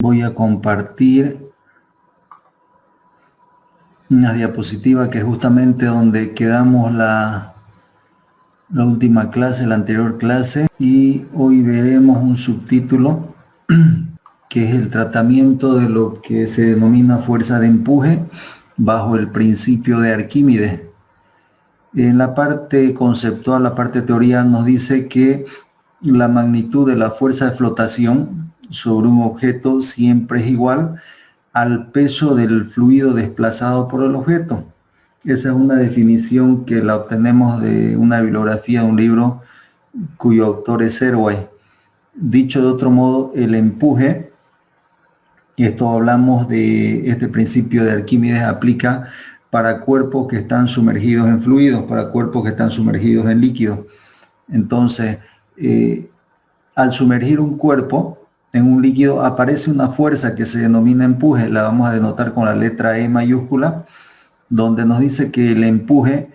Voy a compartir una diapositiva que es justamente donde quedamos la última clase, la anterior clase, y hoy veremos un subtítulo que es el tratamiento de lo que se denomina fuerza de empuje bajo el principio de Arquímedes. En la parte conceptual, la parte teoría nos dice que la magnitud de la fuerza de flotación sobre un objeto siempre es igual al peso del fluido desplazado por el objeto. Esa es una definición que la obtenemos de una bibliografía de un libro cuyo autor es Serway. Dicho de otro modo, el empuje, y esto hablamos de este principio de Arquímedes, aplica para cuerpos que están sumergidos en fluidos, para cuerpos que están sumergidos en líquidos. Entonces, al sumergir un cuerpo en un líquido aparece una fuerza que se denomina empuje, la vamos a denotar con la letra E mayúscula, donde nos dice que el empuje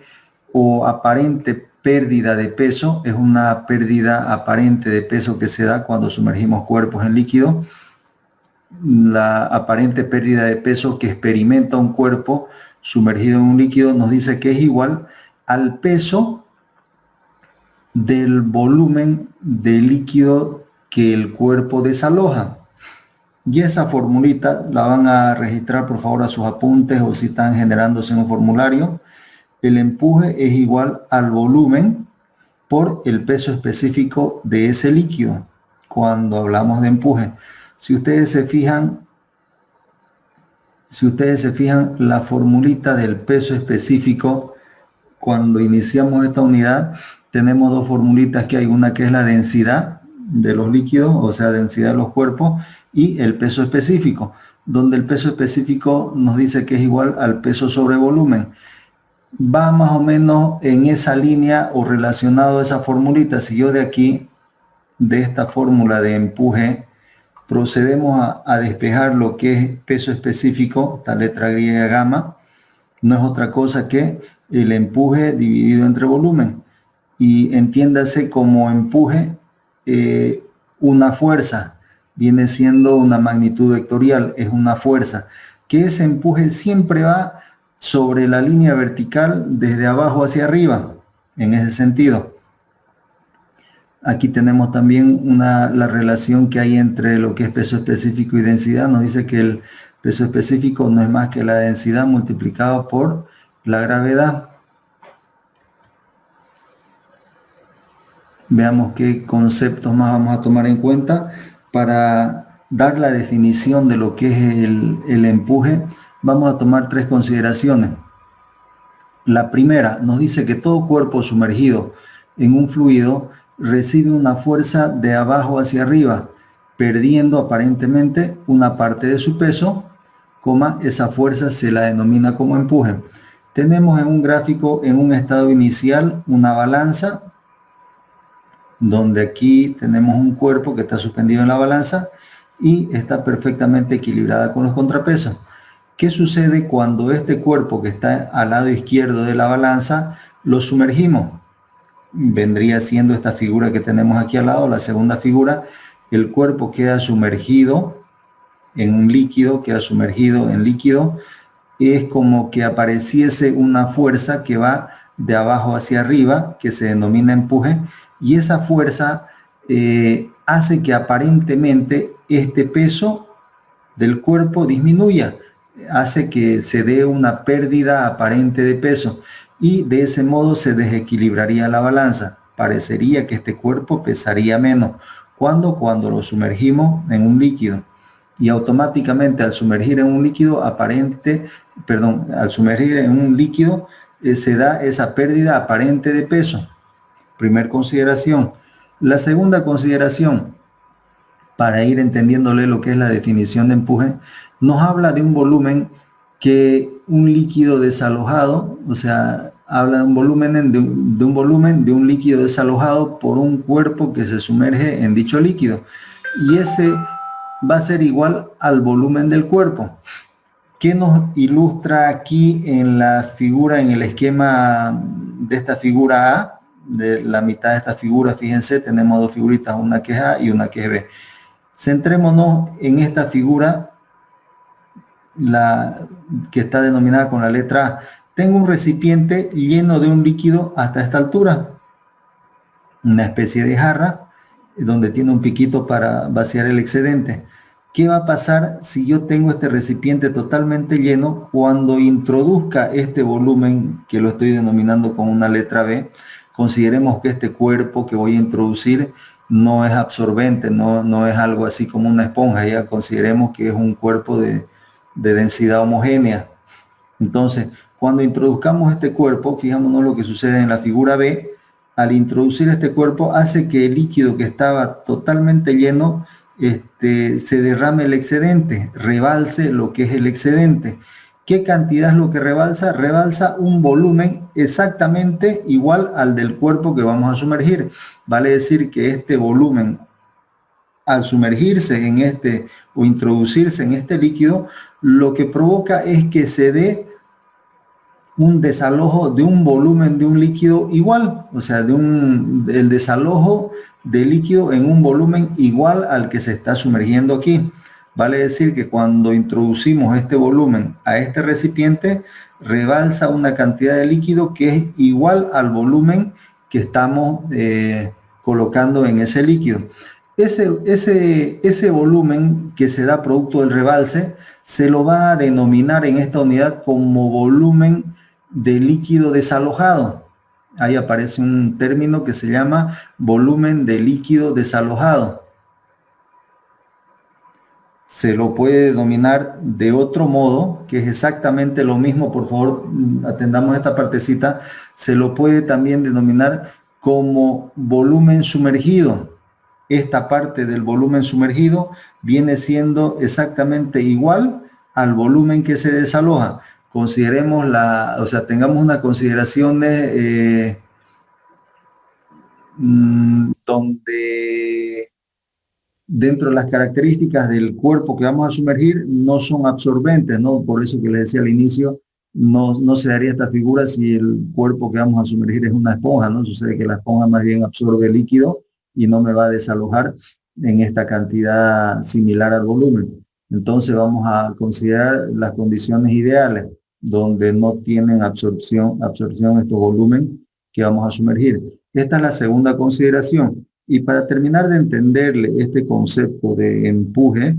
o aparente pérdida de peso es una pérdida aparente de peso que se da cuando sumergimos cuerpos en líquido. La aparente pérdida de peso que experimenta un cuerpo sumergido en un líquido nos dice que es igual al peso del volumen de líquido que el cuerpo desaloja. Y esa formulita la van a registrar por favor a sus apuntes o si están generándose en un formulario. El empuje es igual al volumen por el peso específico de ese líquido cuando hablamos de empuje. Si ustedes se fijan, la formulita del peso específico, cuando iniciamos esta unidad, tenemos dos formulitas que hay, una que es la densidad de los líquidos, o sea, densidad de los cuerpos, y el peso específico, donde el peso específico nos dice que es igual al peso sobre volumen. Va más o menos en esa línea o relacionado a esa formulita. Si yo de aquí, de esta fórmula de empuje, procedemos a despejar lo que es peso específico, esta letra griega gamma, no es otra cosa que el empuje dividido entre volumen. Y entiéndase como empuje una fuerza, viene siendo una magnitud vectorial, es una fuerza, que ese empuje siempre va sobre la línea vertical desde abajo hacia arriba, en ese sentido. Aquí tenemos también la relación que hay entre lo que es peso específico y densidad. Nos dice que el peso específico no es más que la densidad multiplicado por la gravedad. Veamos qué conceptos más vamos a tomar en cuenta para dar la definición de lo que es el empuje. Vamos a tomar tres consideraciones. La primera nos dice que todo cuerpo sumergido en un fluido recibe una fuerza de abajo hacia arriba, perdiendo aparentemente una parte de su peso, esa fuerza se la denomina como empuje. Tenemos en un gráfico, en un estado inicial, una balanza, donde aquí tenemos un cuerpo que está suspendido en la balanza y está perfectamente equilibrada con los contrapesos. ¿Qué sucede cuando este cuerpo que está al lado izquierdo de la balanza lo sumergimos? Vendría siendo esta figura que tenemos aquí al lado, la segunda figura. El cuerpo queda sumergido en un líquido, queda sumergido en líquido. Es como que apareciese una fuerza que va de abajo hacia arriba, que se denomina empuje, y esa fuerza hace que aparentemente este peso del cuerpo disminuya, hace que se dé una pérdida aparente de peso y de ese modo se desequilibraría la balanza. Parecería que este cuerpo pesaría menos. ¿Cuándo? Cuando lo sumergimos en un líquido. Y automáticamente al sumergir en un líquido se da esa pérdida aparente de peso. Primer consideración. La segunda consideración, para ir entendiéndole lo que es la definición de empuje, nos habla de un volumen que un líquido desalojado, o sea, habla de un volumen de un líquido desalojado por un cuerpo que se sumerge en dicho líquido. Y ese va a ser igual al volumen del cuerpo. ¿Qué nos ilustra aquí en la figura, en el esquema de esta figura A? De la mitad de esta figura, fíjense, tenemos dos figuritas, una que es A y una que es B. Centrémonos en esta figura, la que está denominada con la letra A. Tengo un recipiente lleno de un líquido hasta esta altura, una especie de jarra, donde tiene un piquito para vaciar el excedente. ¿Qué va a pasar si yo tengo este recipiente totalmente lleno cuando introduzca este volumen, que lo estoy denominando con una letra B? Consideremos que este cuerpo que voy a introducir no es absorbente, no es algo así como una esponja, ya consideremos que es un cuerpo de densidad homogénea. Entonces, cuando introduzcamos este cuerpo, fijémonos lo que sucede en la figura B. Al introducir este cuerpo hace que el líquido que estaba totalmente lleno se derrame el excedente, rebalse lo que es el excedente. ¿Qué cantidad es lo que rebalsa? Rebalsa un volumen exactamente igual al del cuerpo que vamos a sumergir. Vale decir que este volumen, al sumergirse en este o introducirse en este líquido, lo que provoca es que se dé un desalojo de un volumen de un líquido igual, o sea, el desalojo de líquido en un volumen igual al que se está sumergiendo aquí. Vale decir que cuando introducimos este volumen a este recipiente, rebalsa una cantidad de líquido que es igual al volumen que estamos colocando en ese líquido. Ese volumen que se da producto del rebalse se lo va a denominar en esta unidad como volumen de líquido desalojado. Ahí aparece un término que se llama volumen de líquido desalojado. Se lo puede denominar de otro modo, que es exactamente lo mismo. Por favor, atendamos esta partecita. Se lo puede también denominar como volumen sumergido. Esta parte del volumen sumergido viene siendo exactamente igual al volumen que se desaloja. Consideremos tengamos una consideración donde dentro de las características del cuerpo que vamos a sumergir no son absorbentes, ¿no? Por eso que les decía al inicio, no se daría esta figura si el cuerpo que vamos a sumergir es una esponja, ¿no? Sucede que la esponja más bien absorbe líquido y no me va a desalojar en esta cantidad similar al volumen. Entonces vamos a considerar las condiciones ideales donde no tienen absorción estos volúmenes que vamos a sumergir. Esta es la segunda consideración. Y para terminar de entenderle este concepto de empuje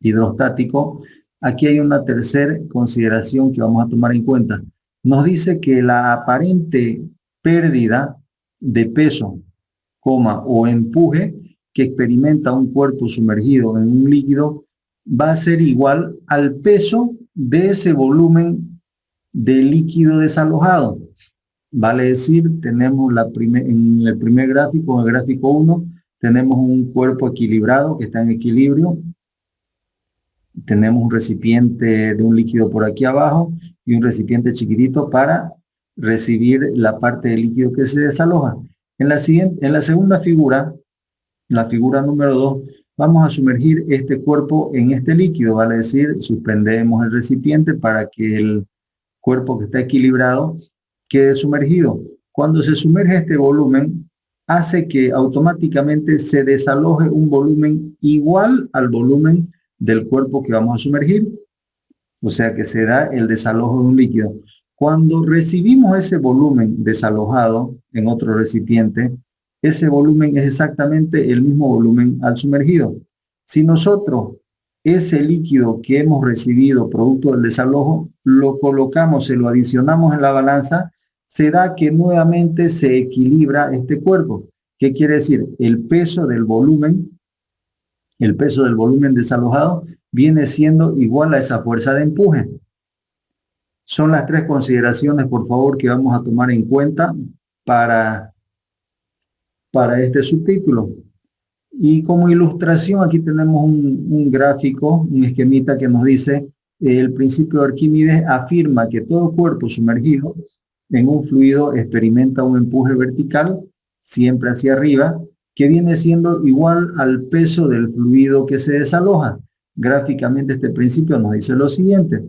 hidrostático, aquí hay una tercera consideración que vamos a tomar en cuenta. Nos dice que la aparente pérdida de peso, o empuje que experimenta un cuerpo sumergido en un líquido va a ser igual al peso de ese volumen de líquido desalojado. Vale decir, tenemos en el primer gráfico, en el gráfico 1, tenemos un cuerpo equilibrado que está en equilibrio. Tenemos un recipiente de un líquido por aquí abajo y un recipiente chiquitito para recibir la parte del líquido que se desaloja. En la segunda figura, la figura número 2, vamos a sumergir este cuerpo en este líquido, vale decir, suspendemos el recipiente para que el cuerpo que está equilibrado quede sumergido. Cuando se sumerge este volumen, hace que automáticamente se desaloje un volumen igual al volumen del cuerpo que vamos a sumergir. O sea que se da el desalojo de un líquido. Cuando recibimos ese volumen desalojado en otro recipiente, ese volumen es exactamente el mismo volumen al sumergido. Si nosotros ese líquido que hemos recibido producto del desalojo lo colocamos, se lo adicionamos en la balanza, se da que nuevamente se equilibra este cuerpo. ¿Qué quiere decir? El peso del volumen desalojado viene siendo igual a esa fuerza de empuje. Son las tres consideraciones, por favor, que vamos a tomar en cuenta para este subtítulo. Y como ilustración, aquí tenemos un gráfico, un esquemita que nos dice el principio de Arquímedes afirma que todo cuerpo sumergido en un fluido experimenta un empuje vertical, siempre hacia arriba, que viene siendo igual al peso del fluido que se desaloja. Gráficamente este principio nos dice lo siguiente.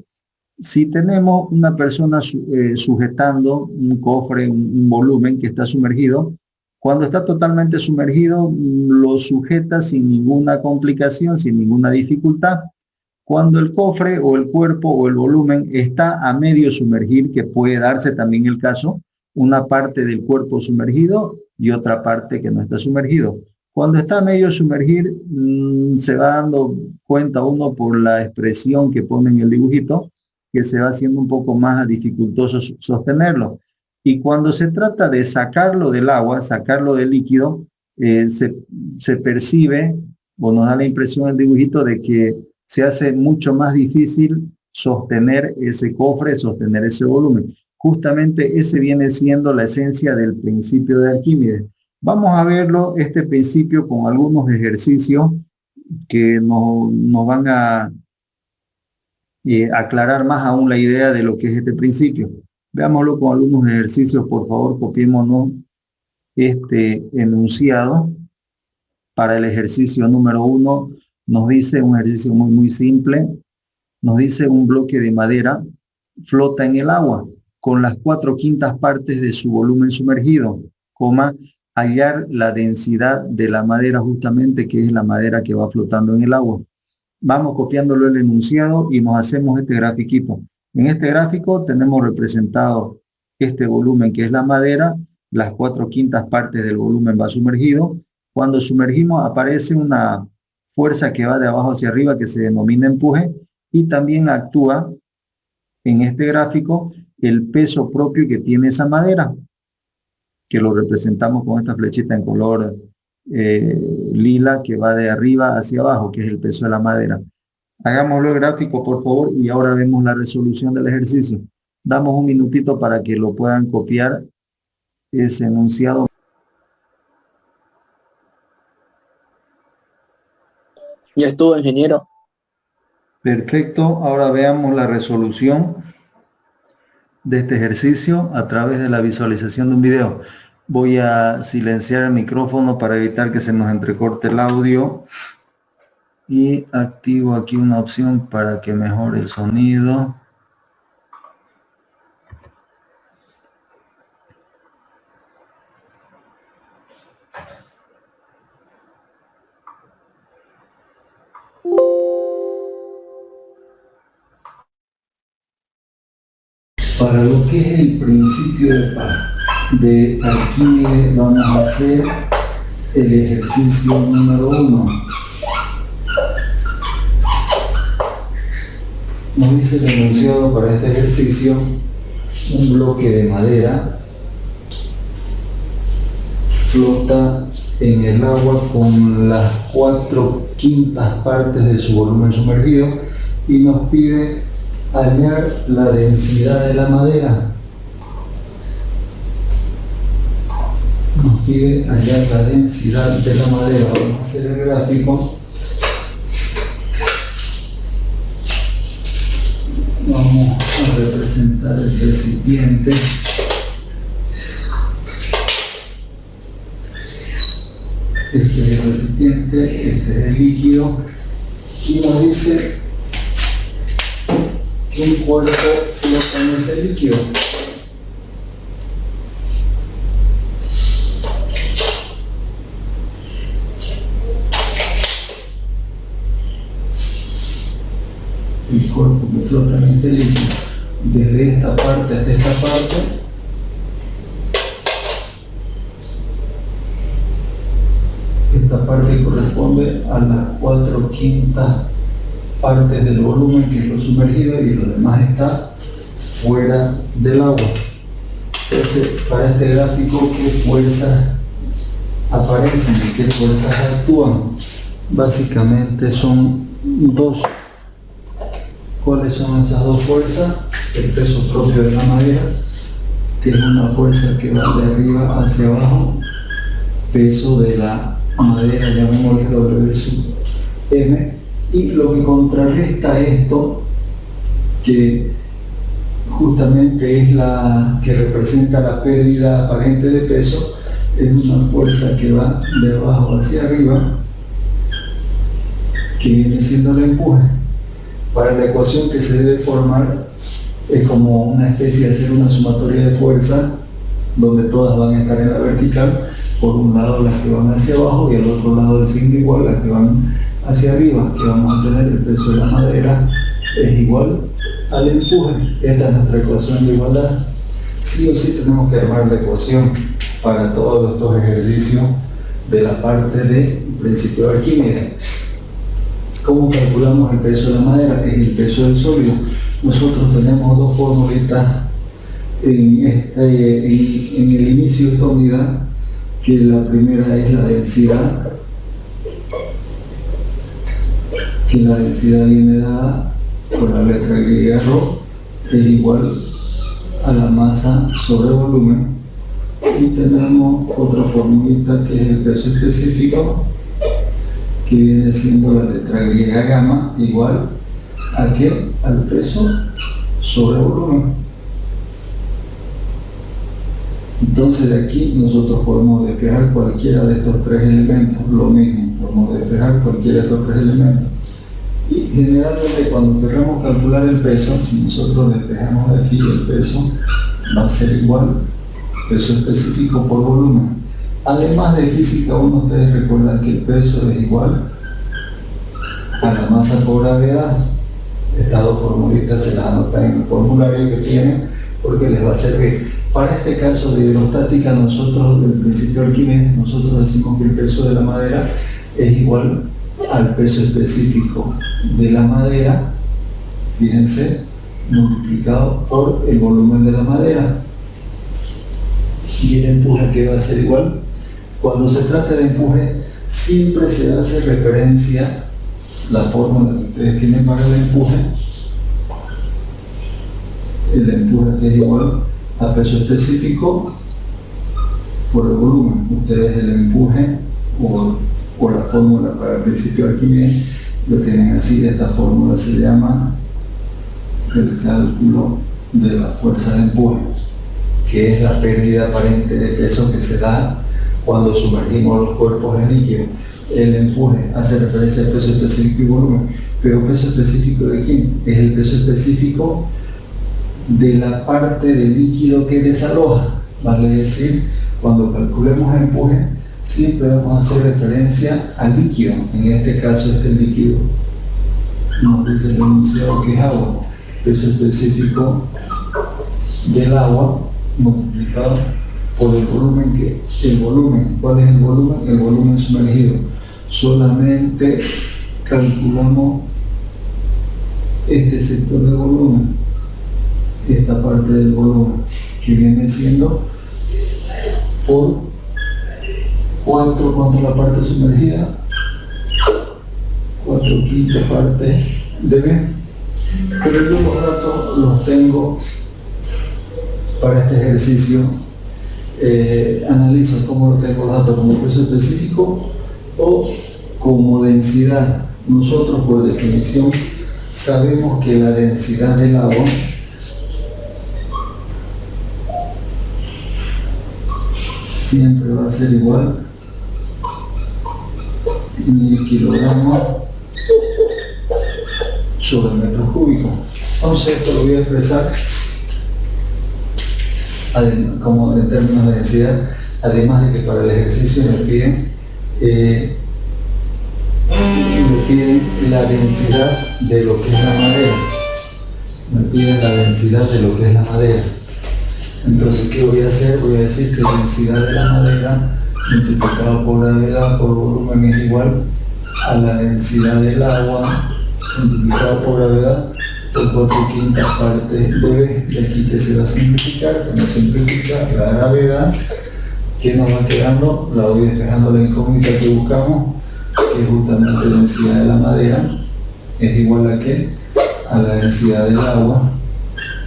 Si tenemos una persona sujetando un cofre, un volumen que está sumergido, Cuando está totalmente sumergido, lo sujeta sin ninguna complicación, sin ninguna dificultad. Cuando el cofre o el cuerpo o el volumen está a medio sumergir, que puede darse también el caso, una parte del cuerpo sumergido y otra parte que no está sumergido. Cuando está a medio sumergir, se va dando cuenta uno por la expresión que pone en el dibujito, que se va haciendo un poco más dificultoso sostenerlo. Y cuando se trata de sacarlo del agua, sacarlo del líquido, se percibe o nos da la impresión el dibujito de que se hace mucho más difícil sostener ese cofre, sostener ese volumen. Justamente ese viene siendo la esencia del principio de Arquímedes. Vamos a verlo, este principio, con algunos ejercicios que nos van a aclarar más aún la idea de lo que es este principio. Veámoslo con algunos ejercicios, por favor, copiémonos este enunciado. Para el ejercicio número 1 nos dice un ejercicio muy simple, nos dice un bloque de madera flota en el agua con las 4/5 partes de su volumen sumergido, hallar la densidad de la madera justamente, que es la madera que va flotando en el agua. Vamos copiándolo el enunciado y nos hacemos este grafiquito. En este gráfico tenemos representado este volumen que es la madera, las 4/5 partes del volumen va sumergido. Cuando sumergimos aparece una fuerza que va de abajo hacia arriba que se denomina empuje, y también actúa en este gráfico el peso propio que tiene esa madera, que lo representamos con esta flechita en color lila que va de arriba hacia abajo, que es el peso de la madera. Hagámoslo el gráfico, por favor, y ahora vemos la resolución del ejercicio. Damos un minutito para que lo puedan copiar, ese enunciado. Ya estuvo, ingeniero. Perfecto, ahora veamos la resolución de este ejercicio a través de la visualización de un video. Voy a silenciar el micrófono para evitar que se nos entrecorte el audio y activo aquí una opción para que mejore el sonido. Para lo que es el principio de Arquímedes, vamos a hacer el ejercicio número 1. Nos dice el enunciado para este ejercicio: un bloque de madera flota en el agua con las 4/5 partes de su volumen sumergido y nos pide hallar la densidad de la madera. Nos pide hallar la densidad de la madera. Vamos a hacer el gráfico. Vamos a representar el recipiente. Este es el recipiente, este es el líquido, y nos dice que un cuerpo flota en ese líquido. El cuerpo que flota en este líquido, desde esta parte hasta esta parte, esta parte corresponde a las 4/5 partes del volumen, que es lo sumergido, y lo demás está fuera del agua. Entonces, para este gráfico, ¿qué fuerzas aparecen y qué fuerzas actúan? Básicamente son dos. ¿Cuáles son esas dos fuerzas? El peso propio de la madera, que es una fuerza que va de arriba hacia abajo, peso de la madera, llamémosle W sub M, y lo que contrarresta esto, que justamente es la que representa la pérdida aparente de peso, es una fuerza que va de abajo hacia arriba, que viene siendo el empuje. Para la ecuación que se debe formar es como una especie de hacer una sumatoria de fuerzas, donde todas van a estar en la vertical, por un lado las que van hacia abajo y al otro lado del signo igual las que van hacia arriba, que vamos a tener el peso de la madera es igual al empuje. Esta es nuestra ecuación de igualdad. Sí o sí tenemos que armar la ecuación para todos estos ejercicios de la parte de principio de Arquímedes. ¿Cómo calculamos el peso de la madera? Es el peso del sólido. Nosotros tenemos dos formulitas en el inicio de esta unidad, que la primera es la densidad, que la densidad viene dada por la letra griega ρ, es igual a la masa sobre volumen, y tenemos otra formulita que es el peso específico, que viene siendo la letra griega gamma, igual a ¿qué? Al peso sobre volumen. Entonces de aquí nosotros podemos despejar cualquiera de estos tres elementos, lo mismo, podemos despejar cualquiera de estos tres elementos. Y generalmente cuando queremos calcular el peso, si nosotros despejamos de aquí el peso, va a ser igual peso específico por volumen. Además de física 1, ustedes recuerdan que el peso es igual a la masa por gravedad. Estas dos formulitas se las anotan en el formulario que tienen porque les va a servir. Para este caso de hidrostática, nosotros del principio de Arquímedes, nosotros decimos que el peso de la madera es igual al peso específico de la madera, fíjense, multiplicado por el volumen de la madera. Y el empuje, que va a ser igual. Cuando se trata de empuje, siempre se hace referencia, la fórmula que ustedes tienen para el empuje que es igual a peso específico por el volumen. Ustedes el empuje o la fórmula para el principio de Arquímedes lo tienen así. Esta fórmula se llama el cálculo de la fuerza de empuje, que es la pérdida aparente de peso que se da cuando sumergimos los cuerpos en líquido. El empuje hace referencia al peso específico y volumen, pero ¿peso específico de quién? Es el peso específico de la parte del líquido que desaloja. Vale decir, cuando calculemos empuje, siempre vamos a hacer referencia al líquido. En este caso, este líquido nos dice el enunciado que es agua. Peso específico del agua multiplicado por el volumen, ¿cuál es el volumen? El volumen sumergido. Solamente calculamos este sector de volumen, esta parte del volumen, que viene siendo por 4, ¿cuánto es la parte sumergida? 4/5 parte de B. Pero yo los datos los tengo para este ejercicio. Analizo cómo lo tengo los datos, como peso específico o como densidad. Nosotros, por definición, sabemos que la densidad del agua siempre va a ser igual a 1000 kilogramos sobre metro cúbico. Entonces esto lo voy a expresar como en términos de densidad, además de que para el ejercicio me piden la densidad de lo que es la madera. Me piden la densidad de lo que es la madera. Entonces, ¿qué voy a hacer? Voy a decir que la densidad de la madera multiplicado por gravedad por volumen es igual a la densidad del agua multiplicado por gravedad por 4/5 parte de B. De aquí que se va a simplificar, se nos simplifica la gravedad, que nos va quedando, la voy despejando la incógnita que buscamos, que es justamente la densidad de la madera, es igual a ¿qué? A la densidad del agua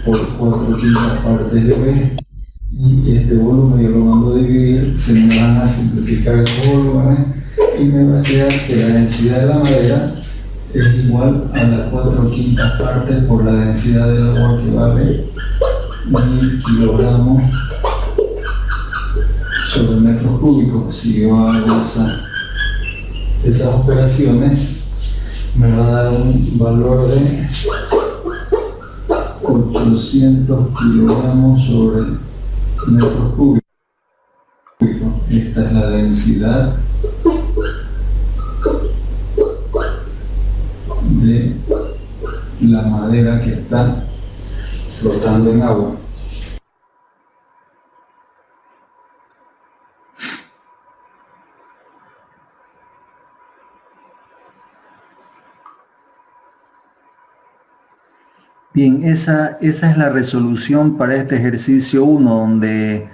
por 4/5 partes de B. Y este volumen yo lo mando a dividir, se me van a simplificar estos volúmenes y me va a quedar que la densidad de la madera es igual a las 4/5 partes por la densidad del agua, que vale 1000 kilogramos sobre metros cúbicos. Si yo hago esas operaciones, me va a dar un valor de 800 kilogramos sobre metros cúbicos. Esta es la densidad de la madera que está flotando en agua. Bien, esa es la resolución para este ejercicio 1, donde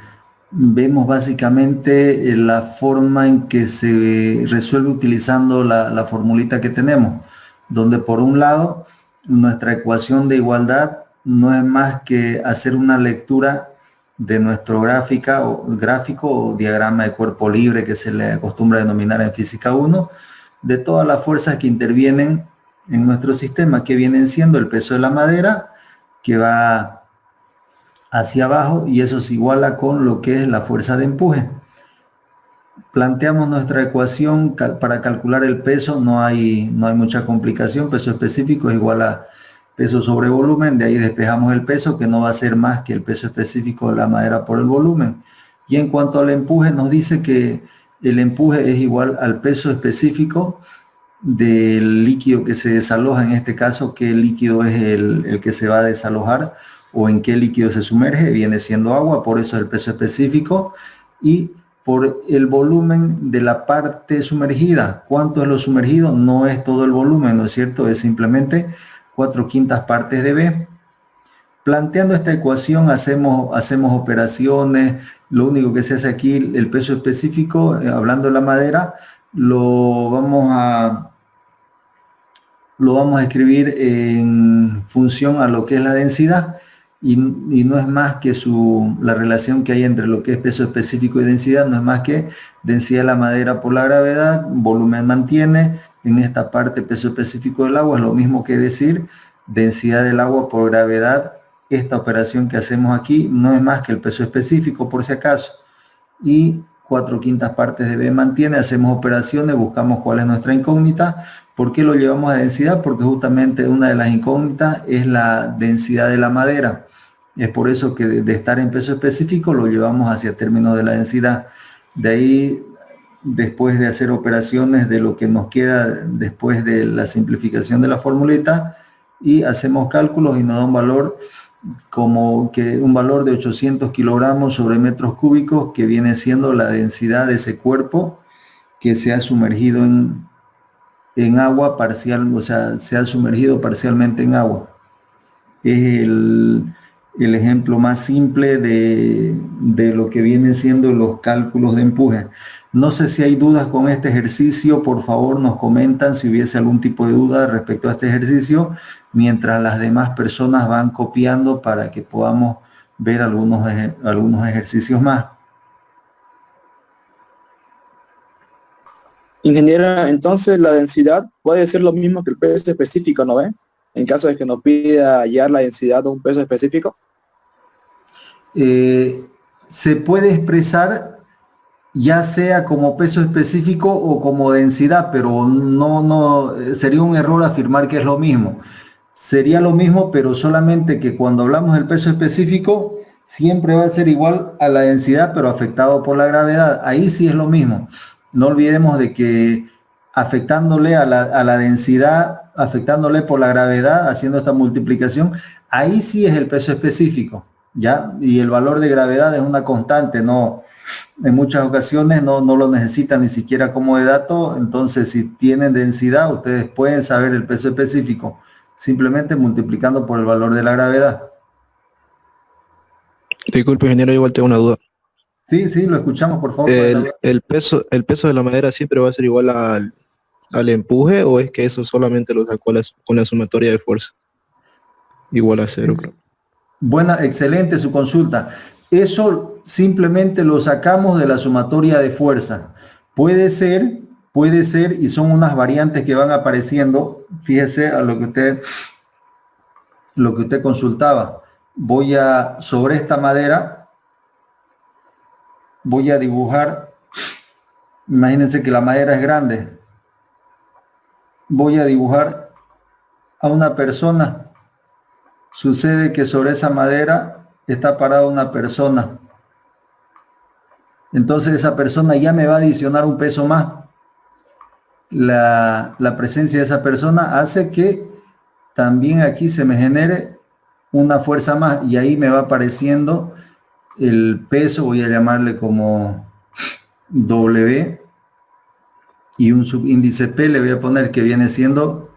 vemos básicamente la forma en que se resuelve utilizando la formulita que tenemos, donde por un lado nuestra ecuación de igualdad no es más que hacer una lectura de nuestro gráfico o diagrama de cuerpo libre que se le acostumbra a denominar en física 1, de todas las fuerzas que intervienen en nuestro sistema, que vienen siendo el peso de la madera, que va hacia abajo, y eso se iguala con lo que es la fuerza de empuje. Planteamos nuestra ecuación para calcular el peso, no hay mucha complicación. Peso específico es igual a peso sobre volumen, de ahí despejamos el peso, que no va a ser más que el peso específico de la madera por el volumen. Y en cuanto al empuje, nos dice que el empuje es igual al peso específico del líquido que se desaloja, en este caso, qué líquido es el que se va a desalojar o en qué líquido se sumerge, viene siendo agua, por eso el peso específico, y por el volumen de la parte sumergida. ¿Cuánto es lo sumergido? No es todo el volumen, ¿no es cierto? Es simplemente 4/5 partes de B. Planteando esta ecuación hacemos operaciones. Lo único que se hace aquí, el peso específico, hablando de la madera, lo vamos a escribir en función a lo que es la densidad, y no es más que la relación que hay entre lo que es peso específico y densidad, no es más que densidad de la madera por la gravedad, volumen mantiene, en esta parte peso específico del agua, es lo mismo que decir densidad del agua por gravedad. Esta operación que hacemos aquí no es más que el peso específico, por si acaso, y 4/5 partes de B mantiene. Hacemos operaciones, buscamos cuál es nuestra incógnita. ¿Por qué lo llevamos a densidad? Porque justamente una de las incógnitas es la densidad de la madera. Es por eso que de estar en peso específico lo llevamos hacia términos de la densidad. De ahí, después de hacer operaciones de lo que nos queda después de la simplificación de la formulita, y hacemos cálculos y nos da un valor como que un valor de 800 kilogramos sobre metros cúbicos, que viene siendo la densidad de ese cuerpo que se ha sumergido en agua parcial, o sea, se ha sumergido parcialmente en agua. Es el ejemplo más simple de lo que vienen siendo los cálculos de empuje. No sé si hay dudas con este ejercicio. Por favor, nos comentan si hubiese algún tipo de duda respecto a este ejercicio, mientras las demás personas van copiando para que podamos ver algunos ejercicios más. Ingeniero, entonces la densidad puede ser lo mismo que el peso específico, ¿no ve? En caso de que nos pida hallar la densidad de un peso específico. Se puede expresar ya sea como peso específico o como densidad, pero no sería un error afirmar que es lo mismo. Sería lo mismo, pero solamente que cuando hablamos del peso específico siempre va a ser igual a la densidad, pero afectado por la gravedad. Ahí sí es lo mismo. No olvidemos de que afectándole a la densidad, afectándole por la gravedad, haciendo esta multiplicación, ahí sí es el peso específico, ¿ya? Y el valor de gravedad es una constante, no, en muchas ocasiones no lo necesitan ni siquiera como de dato. Entonces, si tienen densidad, ustedes pueden saber el peso específico simplemente multiplicando por el valor de la gravedad. Disculpe, ingeniero, igual tengo una duda. Sí, lo escuchamos, por favor. ¿El peso de la madera siempre va a ser igual al empuje, o es que eso solamente lo sacó con la sumatoria de fuerza? Igual a 0. Buena, excelente su consulta. Eso simplemente lo sacamos de la sumatoria de fuerza. Puede ser, y son unas variantes que van apareciendo. Fíjese a lo que usted consultaba. Sobre esta madera, voy a dibujar. Imagínense que la madera es grande. Voy a dibujar a una persona. Sucede que sobre esa madera está parada una persona. Entonces esa persona ya me va a adicionar un peso más. La presencia de esa persona hace que también aquí se me genere una fuerza más y ahí me va apareciendo el peso, voy a llamarle como W, y un subíndice P le voy a poner que viene siendo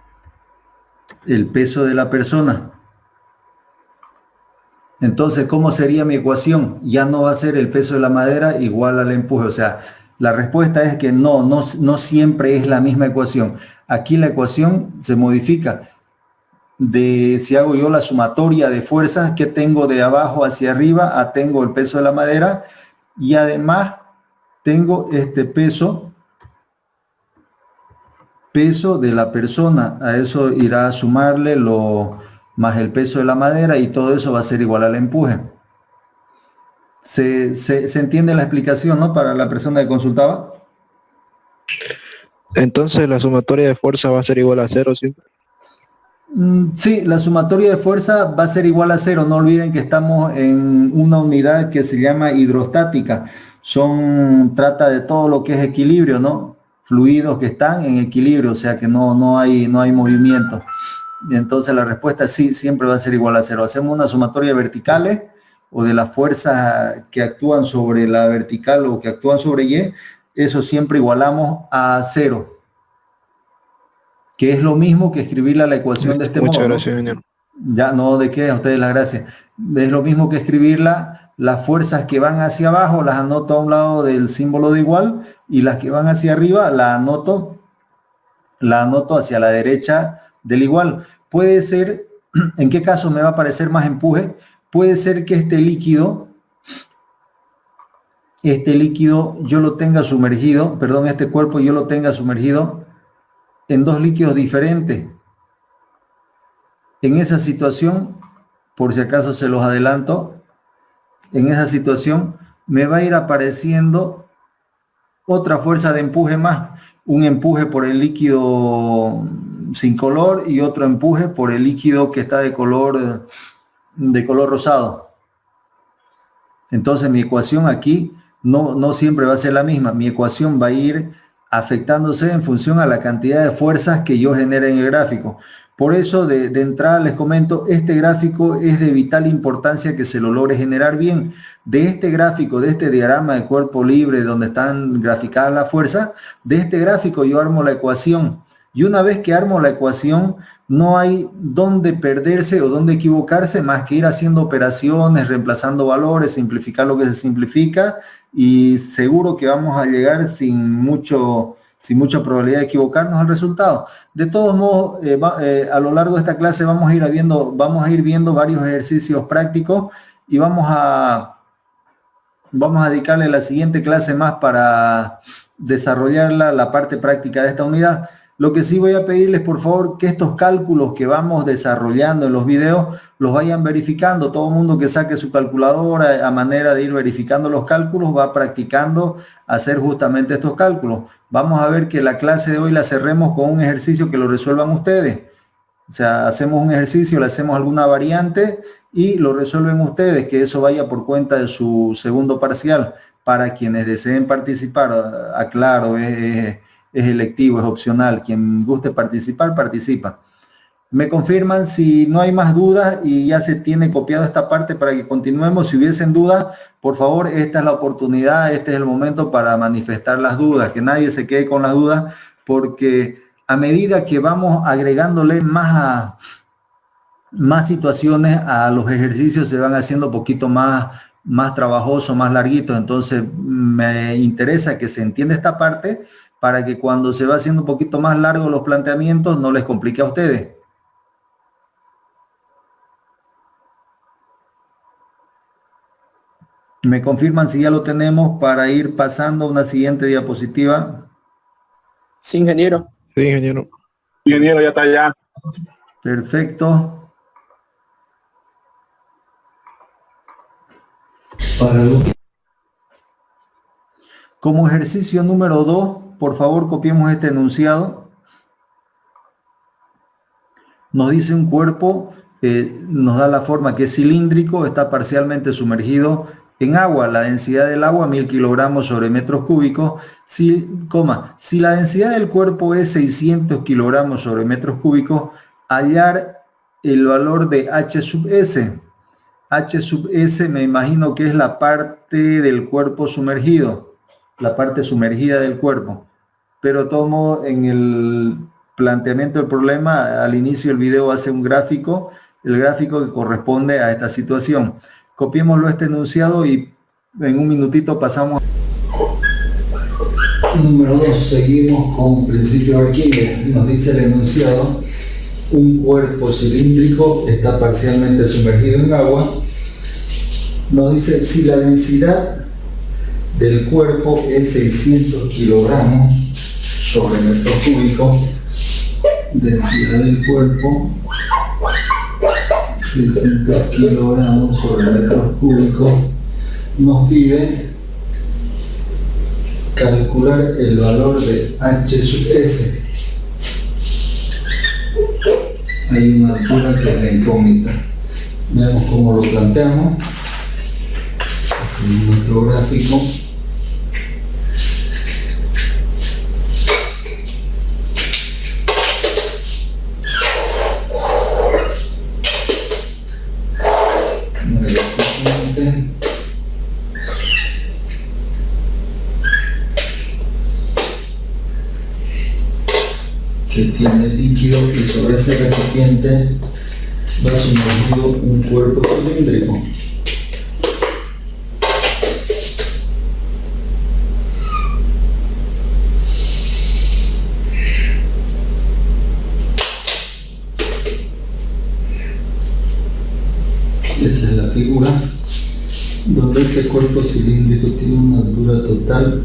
el peso de la persona. Entonces, ¿cómo sería mi ecuación? Ya no va a ser el peso de la madera igual al empuje. O sea, la respuesta es que no siempre es la misma ecuación. Aquí la ecuación se modifica. Si hago yo la sumatoria de fuerzas que tengo de abajo hacia arriba, tengo el peso de la madera y además tengo este peso de la persona. A eso irá a sumarle más el peso de la madera y todo eso va a ser igual al empuje. ¿Se entiende la explicación, no? Para la persona que consultaba. Entonces la sumatoria de fuerza va a ser igual a 0 siempre. Sí, la sumatoria de fuerza va a ser igual a 0. No olviden que estamos en una unidad que se llama hidrostática. Trata de todo lo que es equilibrio, ¿no? Fluidos que están en equilibrio, o sea que no hay movimiento. Y entonces la respuesta sí, siempre va a ser igual a 0. Hacemos una sumatoria de verticales o de las fuerzas que actúan sobre la vertical o que actúan sobre Y, eso siempre igualamos a 0. Que es lo mismo que escribirla la ecuación de este modo. Muchas gracias, señor. Ya, no, de qué, a ustedes las gracias. Es lo mismo que escribirla, las fuerzas que van hacia abajo las anoto a un lado del símbolo de igual y las que van hacia arriba la anoto hacia la derecha del igual. Puede ser, ¿en qué caso me va a aparecer más empuje? Puede ser que este líquido yo lo tenga sumergido, perdón, este cuerpo yo lo tenga sumergido en dos líquidos diferentes. En esa situación, por si acaso se los adelanto, en esa situación me va a ir apareciendo otra fuerza de empuje más, un empuje por el líquido sin color y otro empuje por el líquido que está de color rosado. Entonces mi ecuación aquí no siempre va a ser la misma. Mi ecuación va a ir afectándose en función a la cantidad de fuerzas que yo genere en el gráfico. Por eso de entrada les comento, este gráfico es de vital importancia que se lo logre generar bien. De este gráfico, de este diagrama de cuerpo libre donde están graficadas las fuerzas, de este gráfico yo armo la ecuación. Y una vez que armo la ecuación, no hay dónde perderse o dónde equivocarse más que ir haciendo operaciones, reemplazando valores, simplificar lo que se simplifica y seguro que vamos a llegar sin mucha probabilidad de equivocarnos al resultado. De todos modos, a lo largo de esta clase vamos a ir viendo varios ejercicios prácticos y vamos a dedicarle la siguiente clase más para desarrollar la parte práctica de esta unidad. Lo que sí voy a pedirles, por favor, que estos cálculos que vamos desarrollando en los videos los vayan verificando. Todo el mundo que saque su calculadora a manera de ir verificando los cálculos va practicando hacer justamente estos cálculos. Vamos a ver que la clase de hoy la cerremos con un ejercicio que lo resuelvan ustedes. O sea, hacemos un ejercicio, le hacemos alguna variante y lo resuelven ustedes, que eso vaya por cuenta de su segundo parcial. Para quienes deseen participar, aclaro, es electivo, es opcional. Quien guste participar, participa. Me confirman si no hay más dudas y ya se tiene copiado esta parte para que continuemos. Si hubiesen dudas, por favor, esta es la oportunidad, este es el momento para manifestar las dudas, que nadie se quede con las dudas, porque a medida que vamos agregándole más situaciones a los ejercicios, se van haciendo un poquito más trabajosos, más larguitos. Entonces, me interesa que se entienda esta parte para que cuando se va haciendo un poquito más largo los planteamientos no les complique a ustedes. ¿Me confirman si ya lo tenemos para ir pasando a una siguiente diapositiva? Sí, ingeniero. Sí, ingeniero. Ingeniero, ya está ya. Perfecto. Como ejercicio número 2, por favor copiemos este enunciado. Nos dice un cuerpo, nos da la forma que es cilíndrico, está parcialmente sumergido En agua, la densidad del agua 1000 kilogramos sobre metros cúbicos. Si la densidad del cuerpo es 600 kilogramos sobre metros cúbicos, hallar el valor de H sub S. H sub S me imagino que es la parte del cuerpo sumergido, la parte sumergida del cuerpo. Pero tomo en el planteamiento del problema, al inicio del video hace un gráfico, el gráfico que corresponde a esta situación. Copiémoslo este enunciado y en un minutito pasamos. Número 2, seguimos con principio de Arquímedes. Nos dice el enunciado: un cuerpo cilíndrico está parcialmente sumergido en agua. Nos dice, si la densidad del cuerpo es 600 kilogramos sobre metros cúbicos, densidad del cuerpo 600 kilogramos sobre metros cúbicos, nos pide calcular el valor de H sub S. Hay una altura que es la incógnita. Veamos cómo lo planteamos. En nuestro gráfico. Que tiene líquido y sobre ese recipiente va sumergido un cuerpo cilíndrico. Esa es la figura donde ese cuerpo cilíndrico tiene una altura total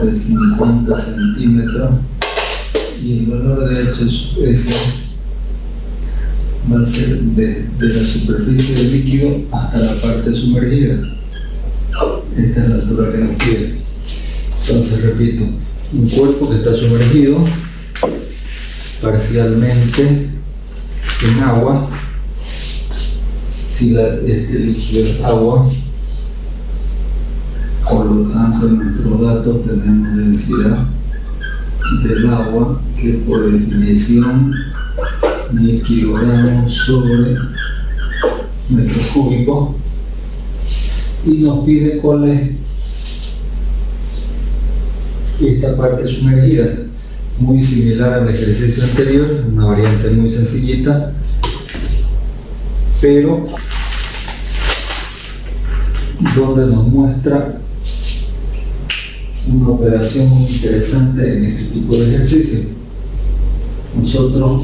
de 50 centímetros y el valor de H sub S va a ser de la superficie del líquido hasta la parte sumergida. Esta es la altura que nos pide. Entonces repito, un cuerpo que está sumergido parcialmente en agua. Si este líquido es agua, por lo tanto en nuestros datos tenemos densidad del agua, que por definición 1000 kilogramos sobre metros cúbicos, y nos pide cuál es esta parte sumergida, muy similar al ejercicio anterior, una variante muy sencillita, pero donde nos muestra una operación muy interesante en este tipo de ejercicio. Nosotros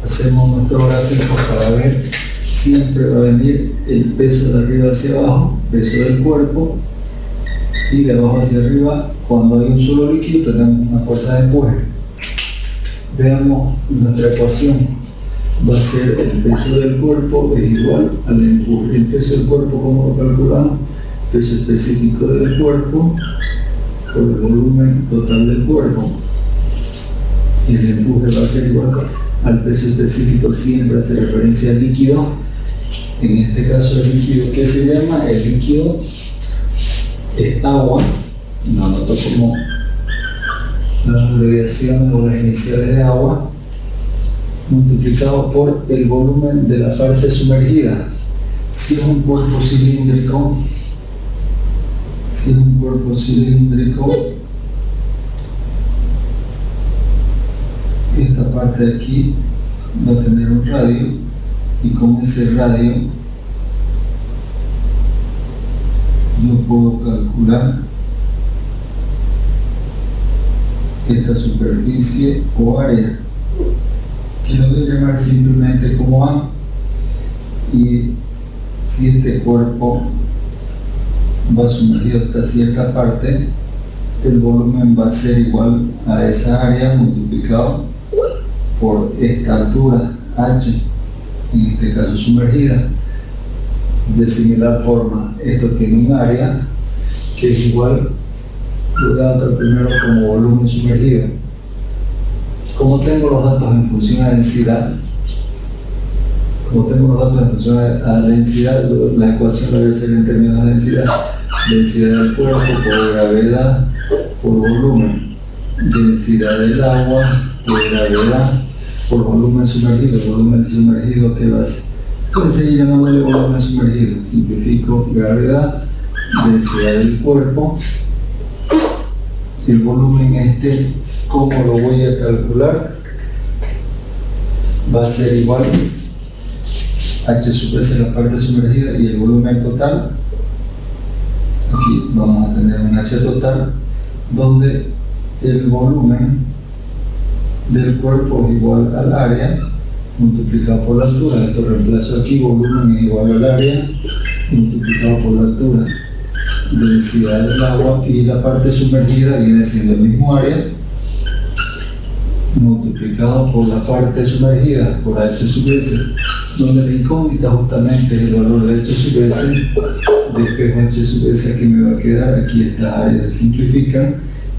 hacemos nuestro gráfico para ver, siempre va a venir el peso de arriba hacia abajo, peso del cuerpo, y de abajo hacia arriba, cuando hay un solo líquido tenemos una fuerza de empuje. Veamos nuestra ecuación. Va a ser el peso del cuerpo es igual al empuje. El peso del cuerpo, ¿cómo lo calculamos? Peso específico del cuerpo por el volumen total del cuerpo. Y el empuje va a ser igual al peso específico, siempre hace referencia al líquido. En este caso el líquido, ¿qué se llama? El líquido es agua, lo anoto como las abreviaciones o las iniciales de agua, multiplicado por el volumen de la parte sumergida. Si es un cuerpo cilíndrico, esta parte de aquí va a tener un radio, y con ese radio yo puedo calcular esta superficie o área, que lo voy a llamar simplemente como A, y si este cuerpo va sumergido hasta cierta parte, el volumen va a ser igual a esa área multiplicado por esta altura H, en este caso sumergida. De similar forma, esto tiene un área que es igual, lo voy a anotar primero como volumen sumergido, Como tengo los datos en función a densidad, la ecuación la voy a hacer en términos de densidad. Densidad del cuerpo por gravedad por volumen. Densidad del agua por gravedad por volumen sumergido. Volumen sumergido, ¿qué va a ser? Puede seguir llamándole volumen sumergido. Simplifico: gravedad, densidad del cuerpo. El volumen ¿cómo lo voy a calcular? Va a ser igual H sub S la parte sumergida y el volumen total. Aquí vamos a tener un H total donde el volumen del cuerpo es igual al área multiplicado por la altura. Esto reemplazo aquí: volumen es igual al área multiplicado por la altura. Densidad del agua, y la parte sumergida viene siendo el mismo área multiplicado por la parte sumergida por H sub S, donde la incógnita justamente es el valor de H sub S. Despejo H sub S, aquí me va a quedar, aquí estas áreas se simplifican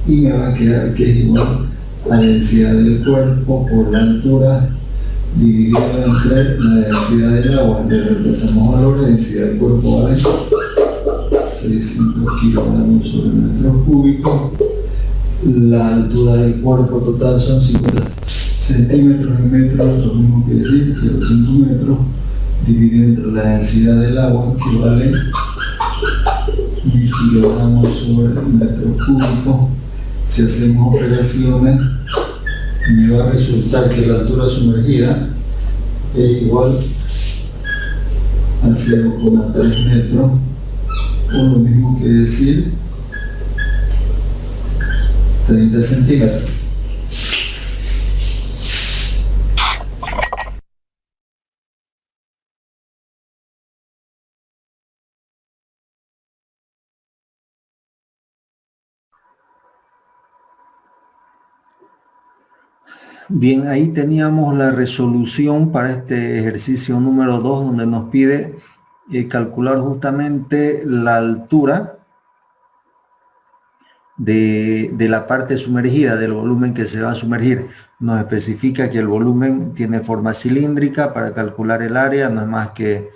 y me va a quedar que es igual a densidad del cuerpo por la altura dividido entre la densidad del agua. Le reemplazamos valores: densidad del cuerpo vale 600 kilogramos sobre metro cúbico. La altura del cuerpo total son 50 centímetros en metros, lo mismo que decir 0,5 metros, dividido entre la densidad del agua, que vale 1000 kilogramos sobre metro cúbico. Si hacemos operaciones, me va a resultar que la altura sumergida es igual a 0,3 metros, o lo mismo que decir 30 centímetros. Bien, ahí teníamos la resolución para este ejercicio número 2, donde nos pide calcular justamente la altura de la parte sumergida, del volumen que se va a sumergir. Nos especifica que el volumen tiene forma cilíndrica. Para calcular el área no es más que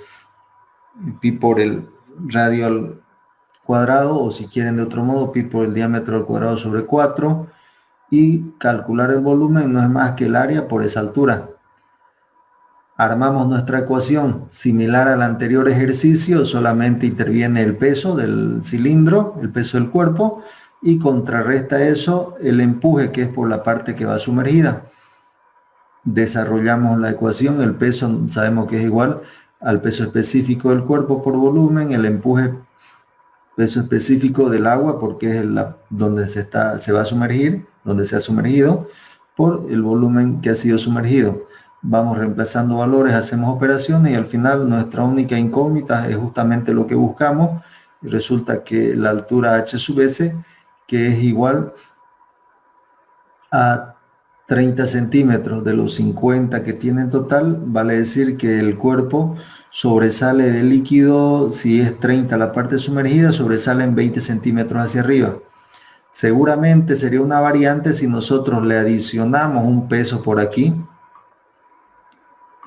pi por el radio al cuadrado, o si quieren de otro modo, pi por el diámetro al cuadrado sobre 4. Y calcular el volumen no es más que el área por esa altura. Armamos nuestra ecuación similar al anterior ejercicio, solamente interviene el peso del cilindro, el peso del cuerpo, y contrarresta eso el empuje, que es por la parte que va sumergida. Desarrollamos la ecuación: el peso sabemos que es igual al peso específico del cuerpo por volumen, el empuje peso específico del agua, porque es donde se va a sumergir, donde se ha sumergido, por el volumen que ha sido sumergido. Vamos reemplazando valores, hacemos operaciones y al final nuestra única incógnita es justamente lo que buscamos. Y resulta que la altura H sub S, que es igual a 30 centímetros de los 50 que tiene en total, vale decir que el cuerpo sobresale del líquido, si es 30 la parte sumergida, sobresale en 20 centímetros hacia arriba. Seguramente sería una variante si nosotros le adicionamos un peso por aquí,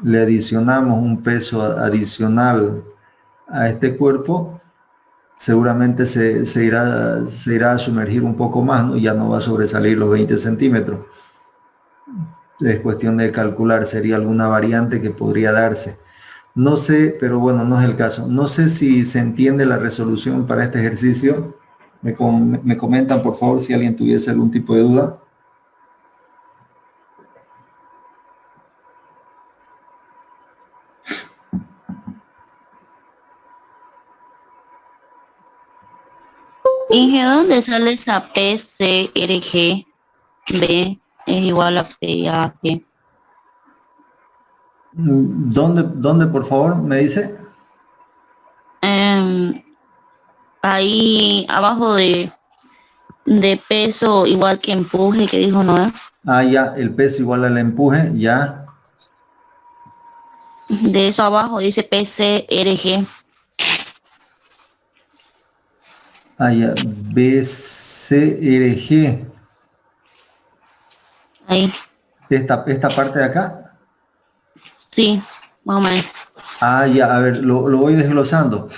le adicionamos un peso adicional a este cuerpo, seguramente se irá a sumergir un poco más, ¿no? Ya no va a sobresalir los 20 centímetros. Es cuestión de calcular, sería alguna variante que podría darse. No sé, pero bueno, no es el caso. No sé si se entiende la resolución para este ejercicio. Me comentan, por favor, si alguien tuviese algún tipo de duda. Inge, ¿dónde sale esa P, C, R, G, B es igual a P, A, G? ¿Dónde, por favor, me dice? Ahí abajo de peso igual que empuje, que dijo Noah. Ah, ya, el peso igual al empuje, ya. De eso abajo dice P, C, R, G. Ah, ya, BCRG. Ahí. esta parte de acá. Sí, más o menos. Ah, ya, a ver, lo voy desglosando.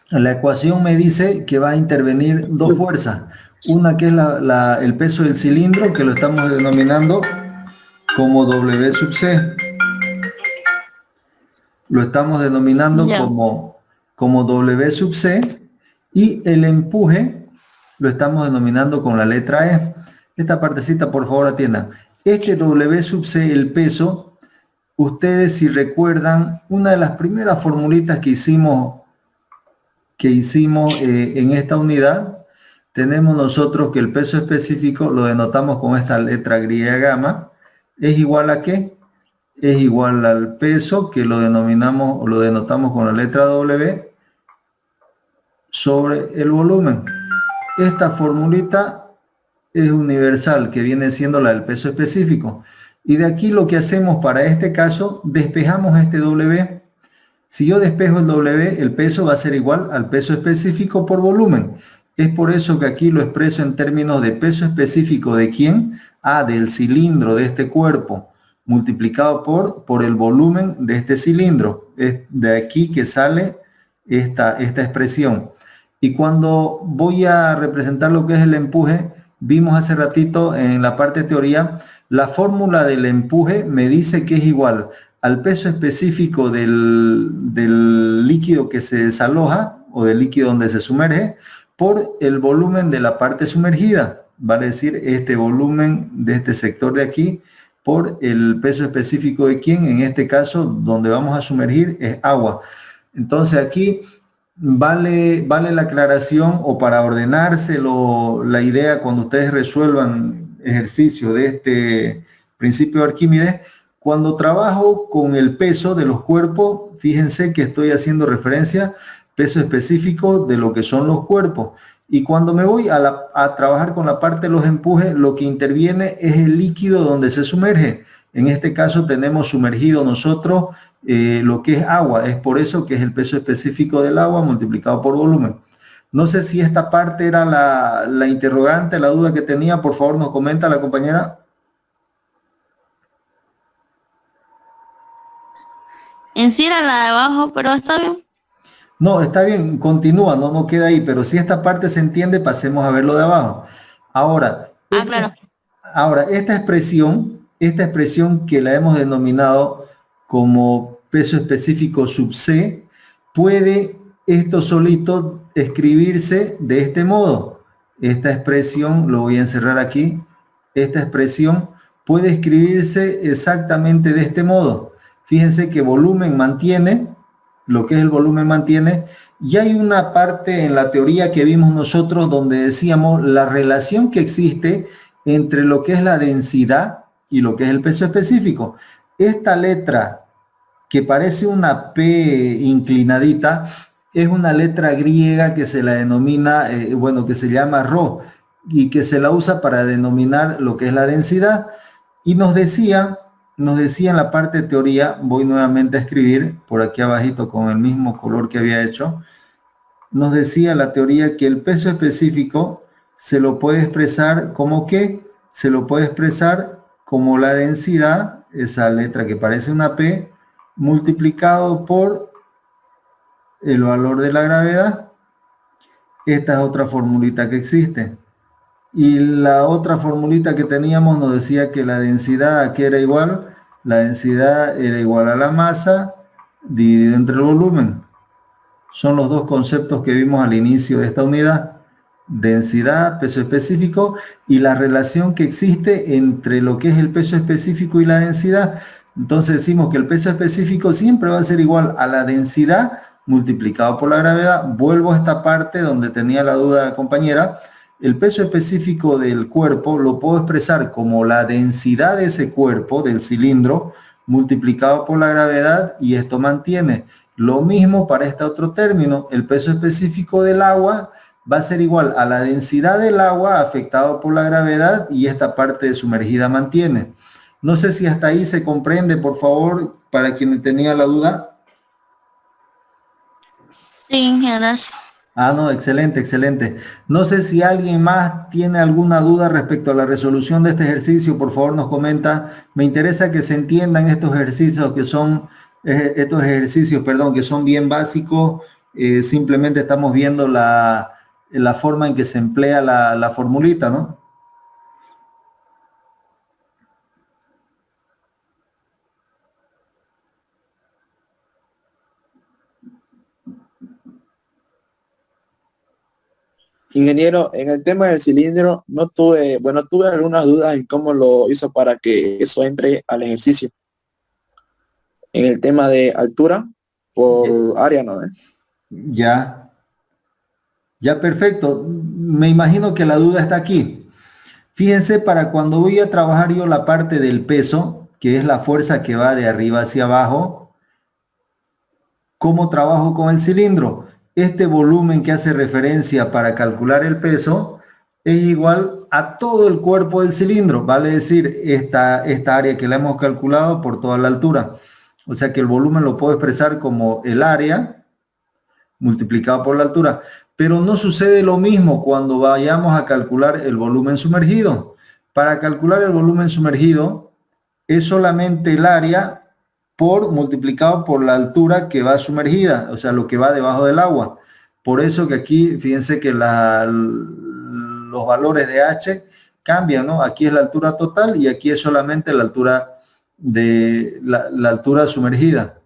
La ecuación me dice que va a intervenir dos fuerzas. Una que es el peso del cilindro, que lo estamos denominando como W sub C. Lo estamos denominando Ya. como W sub C. Y el empuje lo estamos denominando con la letra E. Esta partecita, por favor, atiendan. Este W sub C, el peso, ustedes si recuerdan, una de las primeras formulitas que hicimos en esta unidad, tenemos nosotros que el peso específico lo denotamos con esta letra griega gamma, es igual a ¿qué? Es igual al peso que lo denominamos o lo denotamos con la letra W sobre el volumen. Esta formulita es universal, que viene siendo la del peso específico. Y de aquí lo que hacemos para este caso, despejamos este W. Si yo despejo el W, el peso va a ser igual al peso específico por volumen. Es por eso que aquí lo expreso en términos de peso específico de ¿quién? Del cilindro de este cuerpo, multiplicado por el volumen de este cilindro. Es de aquí que sale esta expresión. Y cuando voy a representar lo que es el empuje, vimos hace ratito en la parte de teoría, la fórmula del empuje me dice que es igual al peso específico del líquido que se desaloja o del líquido donde se sumerge por el volumen de la parte sumergida, vale decir este volumen de este sector de aquí por el peso específico de quién, en este caso donde vamos a sumergir es agua. Entonces aquí vale la aclaración o para ordenárselo la idea cuando ustedes resuelvan ejercicio de este principio de Arquímedes. Cuando trabajo con el peso de los cuerpos, fíjense que estoy haciendo referencia peso específico de lo que son los cuerpos. Y cuando me voy a trabajar con la parte de los empujes, lo que interviene es el líquido donde se sumerge. En este caso tenemos sumergido nosotros lo que es agua. Es por eso que es el peso específico del agua multiplicado por volumen. No sé si esta parte era la interrogante, la duda que tenía. Por favor, nos comenta la compañera. En sí era la de abajo, pero está bien. No, está bien, continúa, no queda ahí, pero si esta parte se entiende, pasemos a ver lo de abajo. Ahora, Claro. esta expresión que la hemos denominado como peso específico sub C, puede esto solito escribirse de este modo. Esta expresión, lo voy a encerrar aquí, esta expresión puede escribirse exactamente de este modo. Fíjense que volumen mantiene, lo que es el volumen mantiene, y hay una parte en la teoría que vimos nosotros donde decíamos la relación que existe entre lo que es la densidad y lo que es el peso específico. Esta letra que parece una P inclinadita es una letra griega que se la denomina, que se llama Rho y que se la usa para denominar lo que es la densidad. Y nos decía en la parte de teoría, voy nuevamente a escribir por aquí abajito con el mismo color que había hecho, nos decía la teoría que el peso específico se lo puede expresar como ¿qué? Se lo puede expresar como la densidad, esa letra que parece una P, multiplicado por el valor de la gravedad. Esta es otra formulita que existe. Y la otra formulita que teníamos nos decía que la densidad aquí era igual, la densidad era igual a la masa dividido entre el volumen. Son los dos conceptos que vimos al inicio de esta unidad. Densidad, peso específico y la relación que existe entre lo que es el peso específico y la densidad. Entonces decimos que el peso específico siempre va a ser igual a la densidad multiplicado por la gravedad. Vuelvo a esta parte donde tenía la duda la compañera. El peso específico del cuerpo lo puedo expresar como la densidad de ese cuerpo, del cilindro, multiplicado por la gravedad, y esto mantiene. Lo mismo para este otro término, el peso específico del agua va a ser igual a la densidad del agua afectado por la gravedad, y esta parte sumergida mantiene. No sé si hasta ahí se comprende, por favor, para quien tenía la duda. Sí, gracias. Ah, no, excelente, excelente. No sé si alguien más tiene alguna duda respecto a la resolución de este ejercicio, por favor nos comenta. Me interesa que se entiendan estos ejercicios que son, estos ejercicios, perdón, que son bien básicos. Simplemente estamos viendo la forma en que se emplea la formulita, ¿no? Ingeniero, en el tema del cilindro no tuve, bueno, tuve algunas dudas en cómo lo hizo para que eso entre al ejercicio. En el tema de altura por área, ¿no? Ya, ya perfecto. Me imagino que la duda está aquí. Fíjense, para cuando voy a trabajar yo la parte del peso, que es la fuerza que va de arriba hacia abajo, ¿cómo trabajo con el cilindro? Este volumen que hace referencia para calcular el peso es igual a todo el cuerpo del cilindro, vale decir, esta área que la hemos calculado por toda la altura. O sea que el volumen lo puedo expresar como el área multiplicado por la altura. Pero no sucede lo mismo cuando vayamos a calcular el volumen sumergido. Para calcular el volumen sumergido es solamente el área multiplicado por la altura que va sumergida, o sea, lo que va debajo del agua. Por eso que aquí, fíjense que los valores de H cambian, ¿no? Aquí es la altura total y aquí es solamente la altura la altura sumergida.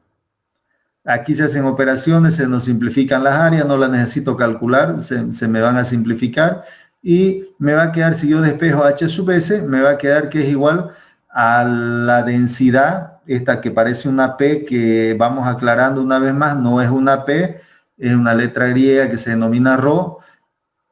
Aquí se hacen operaciones, se nos simplifican las áreas, no las necesito calcular, se me van a simplificar y me va a quedar, si yo despejo H sub S, me va a quedar que es igual a la densidad, esta que parece una P, que vamos aclarando una vez más, no es una P, es una letra griega que se denomina ρ,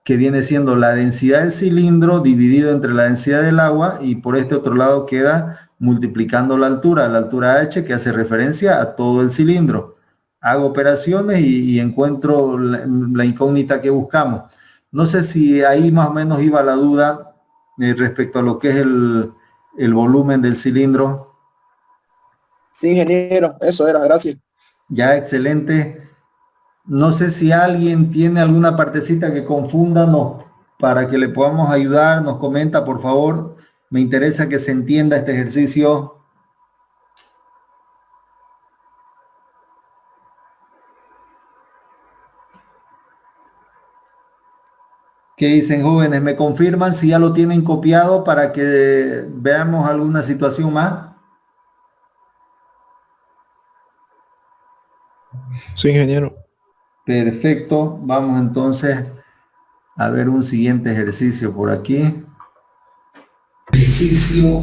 que viene siendo la densidad del cilindro dividido entre la densidad del agua y por este otro lado queda multiplicando la altura H, que hace referencia a todo el cilindro. Hago operaciones y encuentro la incógnita que buscamos. No sé si ahí más o menos iba la duda respecto a lo que es el volumen del cilindro. Sí, ingeniero, eso era, gracias. Ya, excelente. No sé si alguien tiene alguna partecita que confunda, para que le podamos ayudar, nos comenta, por favor. Me interesa que se entienda este ejercicio. ¿Qué dicen, jóvenes? ¿Me confirman si ya lo tienen copiado para que veamos alguna situación más? Sí, ingeniero. Perfecto. Vamos entonces a ver un siguiente ejercicio por aquí. Ejercicio.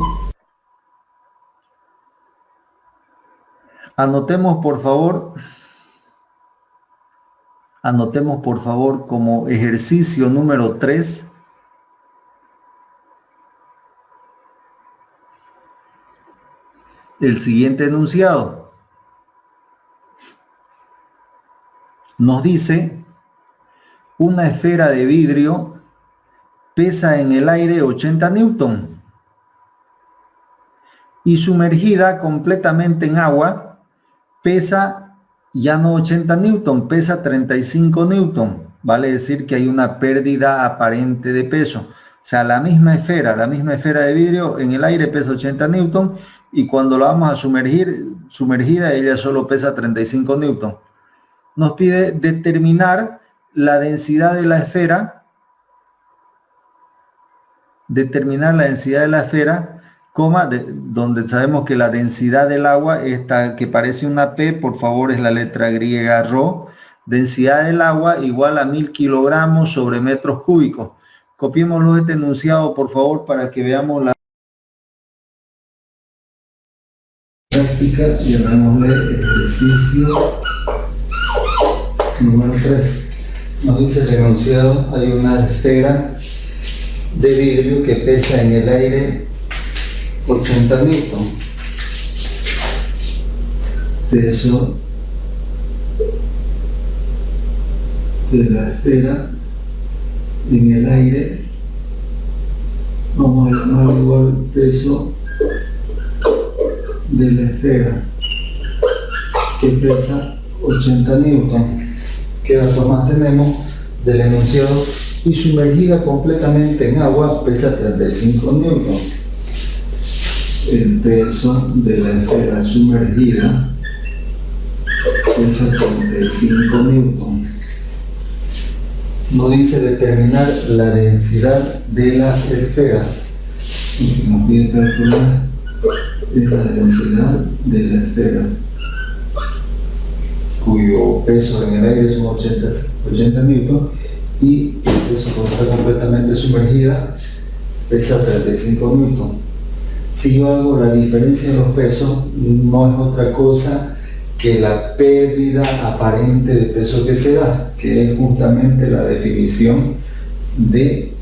Anotemos por favor como ejercicio número 3 el siguiente enunciado. Nos dice, una esfera de vidrio pesa en el aire 80 newton y sumergida completamente en agua pesa ya no 80 newton, pesa 35 newton. Vale decir que hay una pérdida aparente de peso. O sea, la misma esfera de vidrio en el aire pesa 80 newton y cuando la vamos a sumergida ella solo pesa 35 newton. Nos pide determinar la densidad de la esfera, donde sabemos que la densidad del agua, esta que parece una P, por favor es la letra griega ρ, densidad del agua igual a 1000 kilogramos sobre metros cúbicos. Copiémoslo este enunciado, por favor, para que veamos la práctica y llamémosle ejercicio número 3. Nos dice el enunciado, hay una esfera de vidrio que pesa en el aire 80 newton. Peso de la esfera en el aire, vamos a llamar igual peso de la esfera que pesa 80 newton. ¿Qué razón más tenemos? del enunciado y sumergida completamente en agua pesa 35 newton. El peso de la esfera sumergida pesa 35 newton. Nos dice determinar la densidad de la esfera. Lo que nos pide calcular es la densidad de la esfera, cuyo peso en el aire son 80 newton y el peso cuando está completamente sumergida pesa 35 newton. Si yo hago la diferencia de los pesos, no es otra cosa que la pérdida aparente de peso que se da, que es justamente la definición de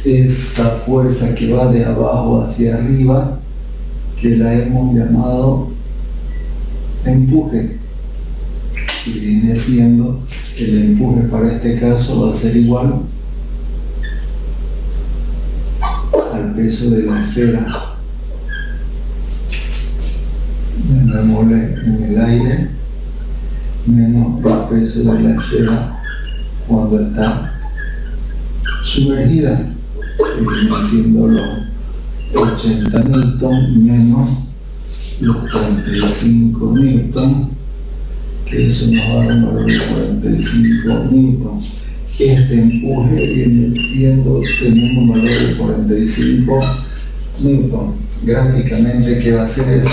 esa fuerza que va de abajo hacia arriba, que la hemos llamado empuje, y viene siendo el empuje para este caso va a ser igual al peso de la esfera, llamémosle en el aire, menos el peso de la esfera cuando está sumergida, que viene siendo los 80 newton menos los 45 newton, que eso nos va a dar un valor de 45 newton. Este empuje viene siendo teniendo un valor de 45 newton. Gráficamente, ¿qué va a hacer eso?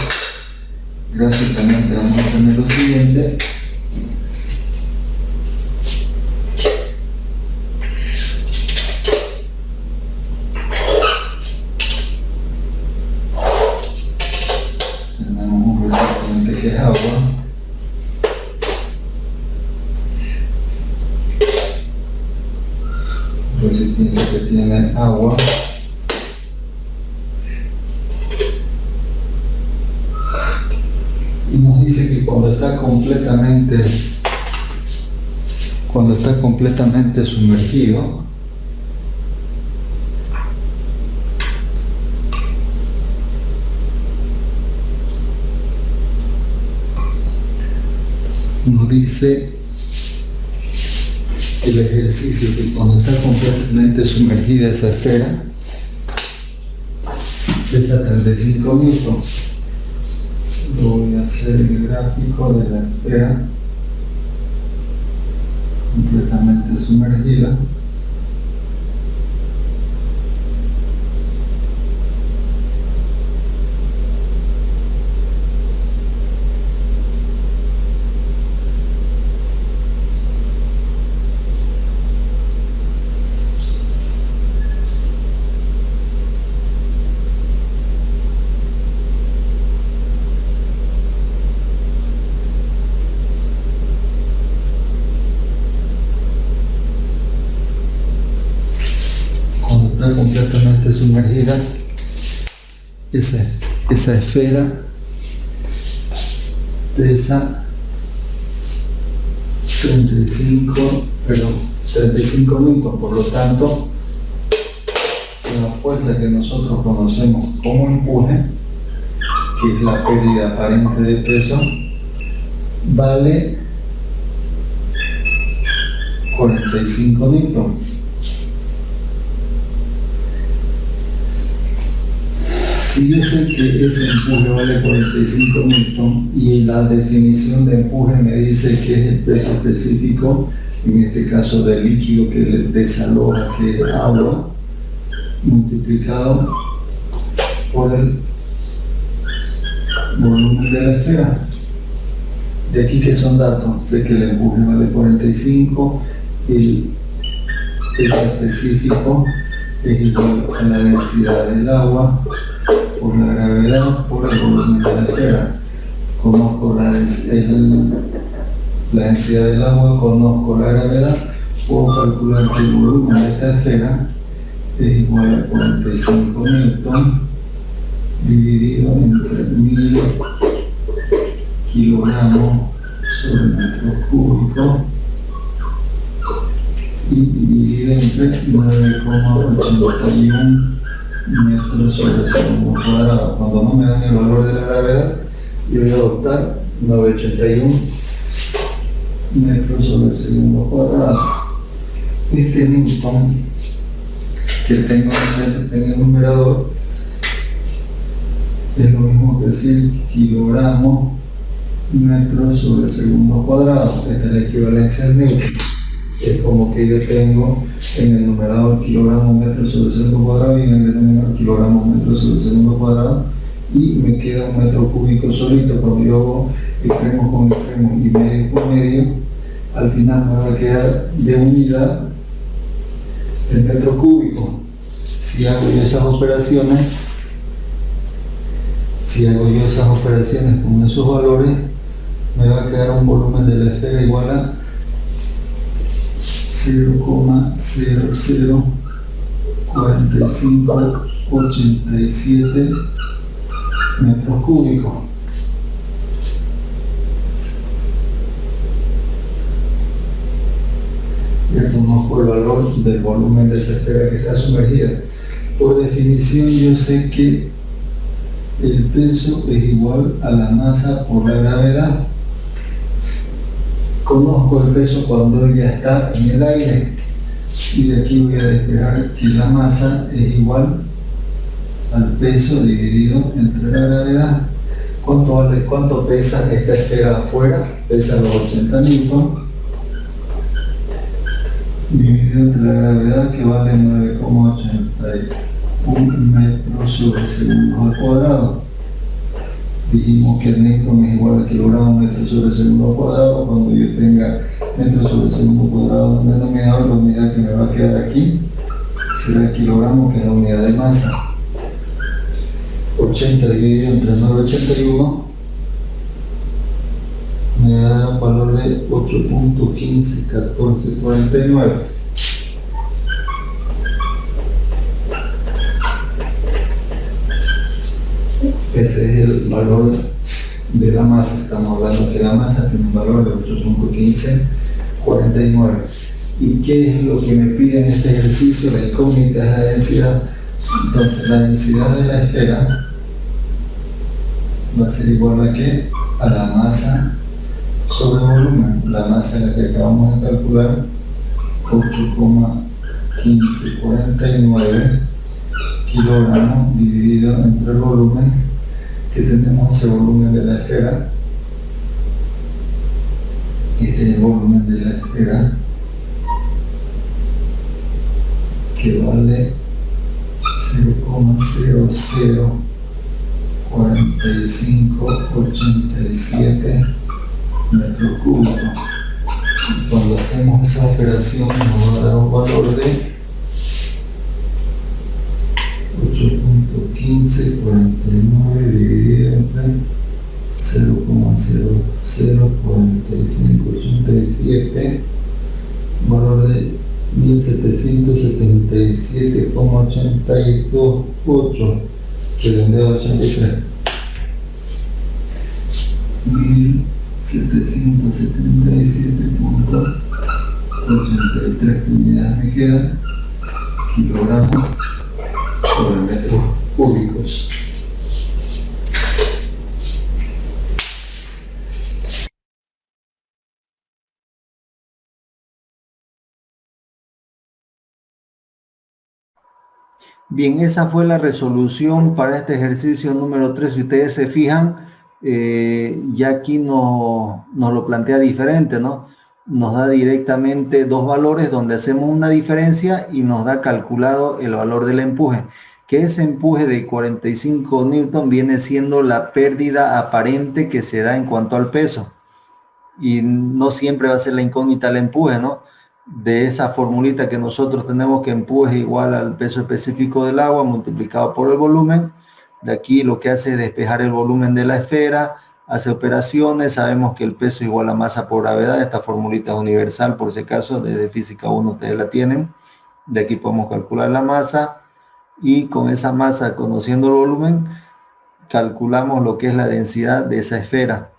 Gráficamente vamos a tener lo siguiente. Tenemos un recipiente que es agua. Un recipiente que tiene agua. Y nos dice que cuando está completamente sumergido, nos dice el ejercicio que cuando está completamente sumergida esa esfera pesa 35 newton. Voy a hacer el gráfico de la esfera completamente sumergida. Completamente sumergida, esa esfera pesa 35 newton. Por lo tanto, la fuerza que nosotros conocemos como empuje, que es la pérdida aparente de peso, vale 45 newton. Si yo sé que ese empuje vale 45 newton y la definición de empuje me dice que es el peso específico, en este caso del líquido que desaloja, que es agua, multiplicado por el volumen de la esfera. De aquí que son datos, sé que el empuje vale 45 y el peso específico es igual a la densidad del agua por la gravedad por el volumen de la esfera. Conozco la densidad del agua, conozco la gravedad, puedo calcular que el volumen de esta esfera es igual a 45 newton dividido entre 1000 kilogramos sobre metros cúbicos y dividido entre 9,81 metros sobre segundo cuadrado. Cuando no me dan el valor de la gravedad, yo voy a adoptar 981 metros sobre segundo cuadrado. Este Newton que tengo en el numerador es lo mismo que decir kilogramo metro sobre segundo cuadrado. Esta es la equivalencia del Newton. Es como que yo tengo en el numerador kilogramo metro sobre segundo cuadrado y en el denominador kilogramo metro sobre segundo cuadrado, y me queda un metro cúbico solito. Cuando yo hago extremo con extremo y medio con medio, al final me va a quedar de unidad el metro cúbico. Si hago yo esas operaciones, con esos valores, me va a quedar un volumen de la esfera igual a 0,004587 metros cúbicos. Ya conozco el valor del volumen de esa esfera que está sumergida. Por definición, yo sé que el peso es igual a la masa por la gravedad. Conozco el peso cuando ya está en el aire, y de aquí voy a despejar que la masa es igual al peso dividido entre la gravedad. ¿Cuánto pesa esta esfera afuera? Pesa los 80 newton, dividido entre la gravedad, que vale 9,81 metros sobre segundo al cuadrado. Dijimos que el newton es igual a kilogramo metro sobre segundo al cuadrado. Cuando yo tenga metro sobre segundo cuadrado en el denominador, la unidad que me va a quedar aquí será el kilogramo, que es la unidad de masa. 80 dividido entre 9,81 me da un valor de 8.151449. Ese es el valor de la masa. Estamos hablando que la masa tiene un valor de 8.1549. ¿Y qué es lo que me pide en este ejercicio? La incógnita es la densidad. Entonces, la densidad de la esfera va a ser igual a ¿qué? A la masa sobre volumen. La masa en la que acabamos de calcular, 8,1549 kilogramos, dividido entre el volumen, que tenemos ese volumen de la esfera. Este es el volumen de la esfera, que vale 0,004587 metros cúbicos. Cuando hacemos esa operación nos va a dar un valor de 8.1549 dividido entre 0,004587, valor de 1777,828, redondeo a 83. 1777,83 unidades me quedan, kilogramos sobre metros cúbicos. Bien, esa fue la resolución para este ejercicio número 3. Si ustedes se fijan, ya aquí nos lo plantea diferente, ¿no? Nos da directamente dos valores donde hacemos una diferencia y nos da calculado el valor del empuje. Que ese empuje de 45 newton viene siendo la pérdida aparente que se da en cuanto al peso. Y no siempre va a ser la incógnita el empuje, ¿no? De esa formulita que nosotros tenemos, que empuje igual al peso específico del agua multiplicado por el volumen. De aquí lo que hace es despejar el volumen de la esfera, hace operaciones, sabemos que el peso igual a masa por gravedad. Esta formulita es universal, por si acaso, desde física 1 ustedes la tienen. De aquí podemos calcular la masa, y con esa masa, conociendo el volumen, calculamos lo que es la densidad de esa esfera.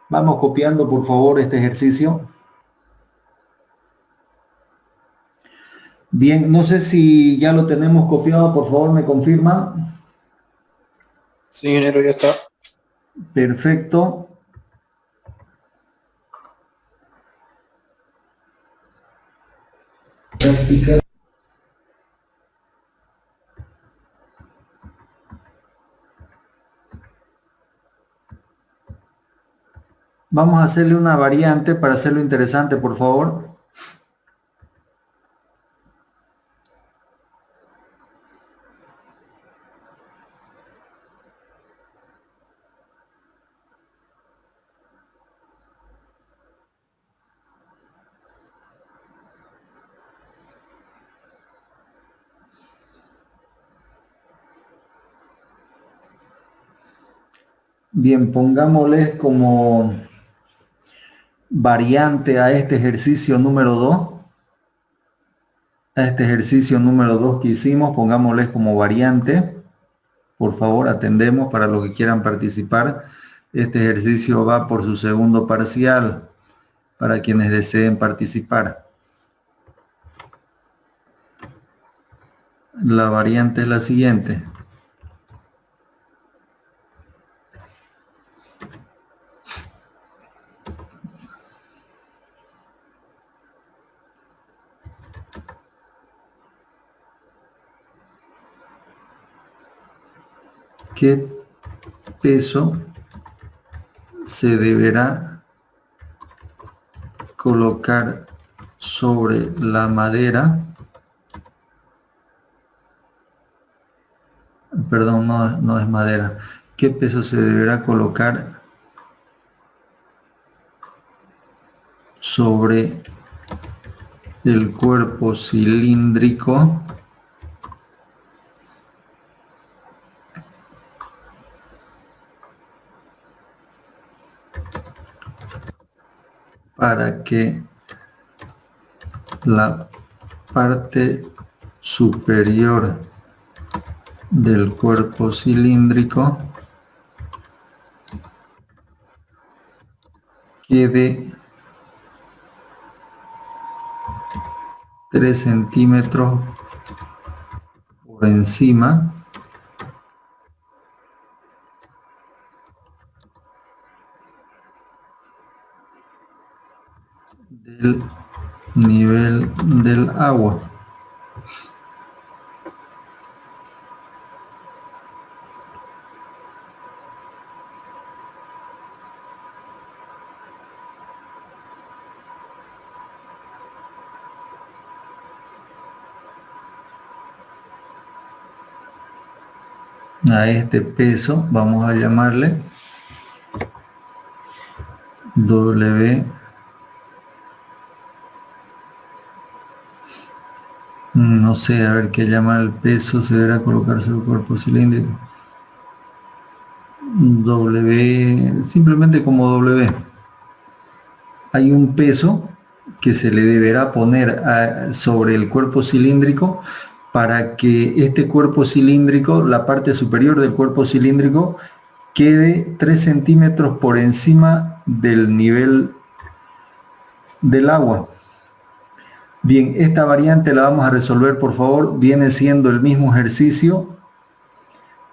Vamos copiando, por favor, este ejercicio. Bien, no sé si ya lo tenemos copiado, por favor me confirman. Sí, ingeniero, ya está. Perfecto. práctica. Vamos a hacerle una variante para hacerlo interesante, por favor. Bien, pongámosle como variante a este ejercicio número 2. A este ejercicio número 2 que hicimos, pongámosle como variante. Por favor, atendemos para los que quieran participar. Este ejercicio va por su segundo parcial para quienes deseen participar. La variante es la siguiente. ¿Qué peso se deberá colocar sobre la madera? Perdón, no es madera. ¿Qué peso se deberá colocar sobre el cuerpo cilíndrico para que la parte superior del cuerpo cilíndrico quede 3 centímetros por encima del nivel del agua? A este peso vamos a llamarle W. No sé, a ver qué llama el peso, se deberá colocar sobre el cuerpo cilíndrico. W, simplemente como W. Hay un peso que se le deberá poner sobre el cuerpo cilíndrico para que este cuerpo cilíndrico, la parte superior del cuerpo cilíndrico, quede 3 centímetros por encima del nivel del agua. Bien, esta variante la vamos a resolver, por favor. Viene siendo el mismo ejercicio.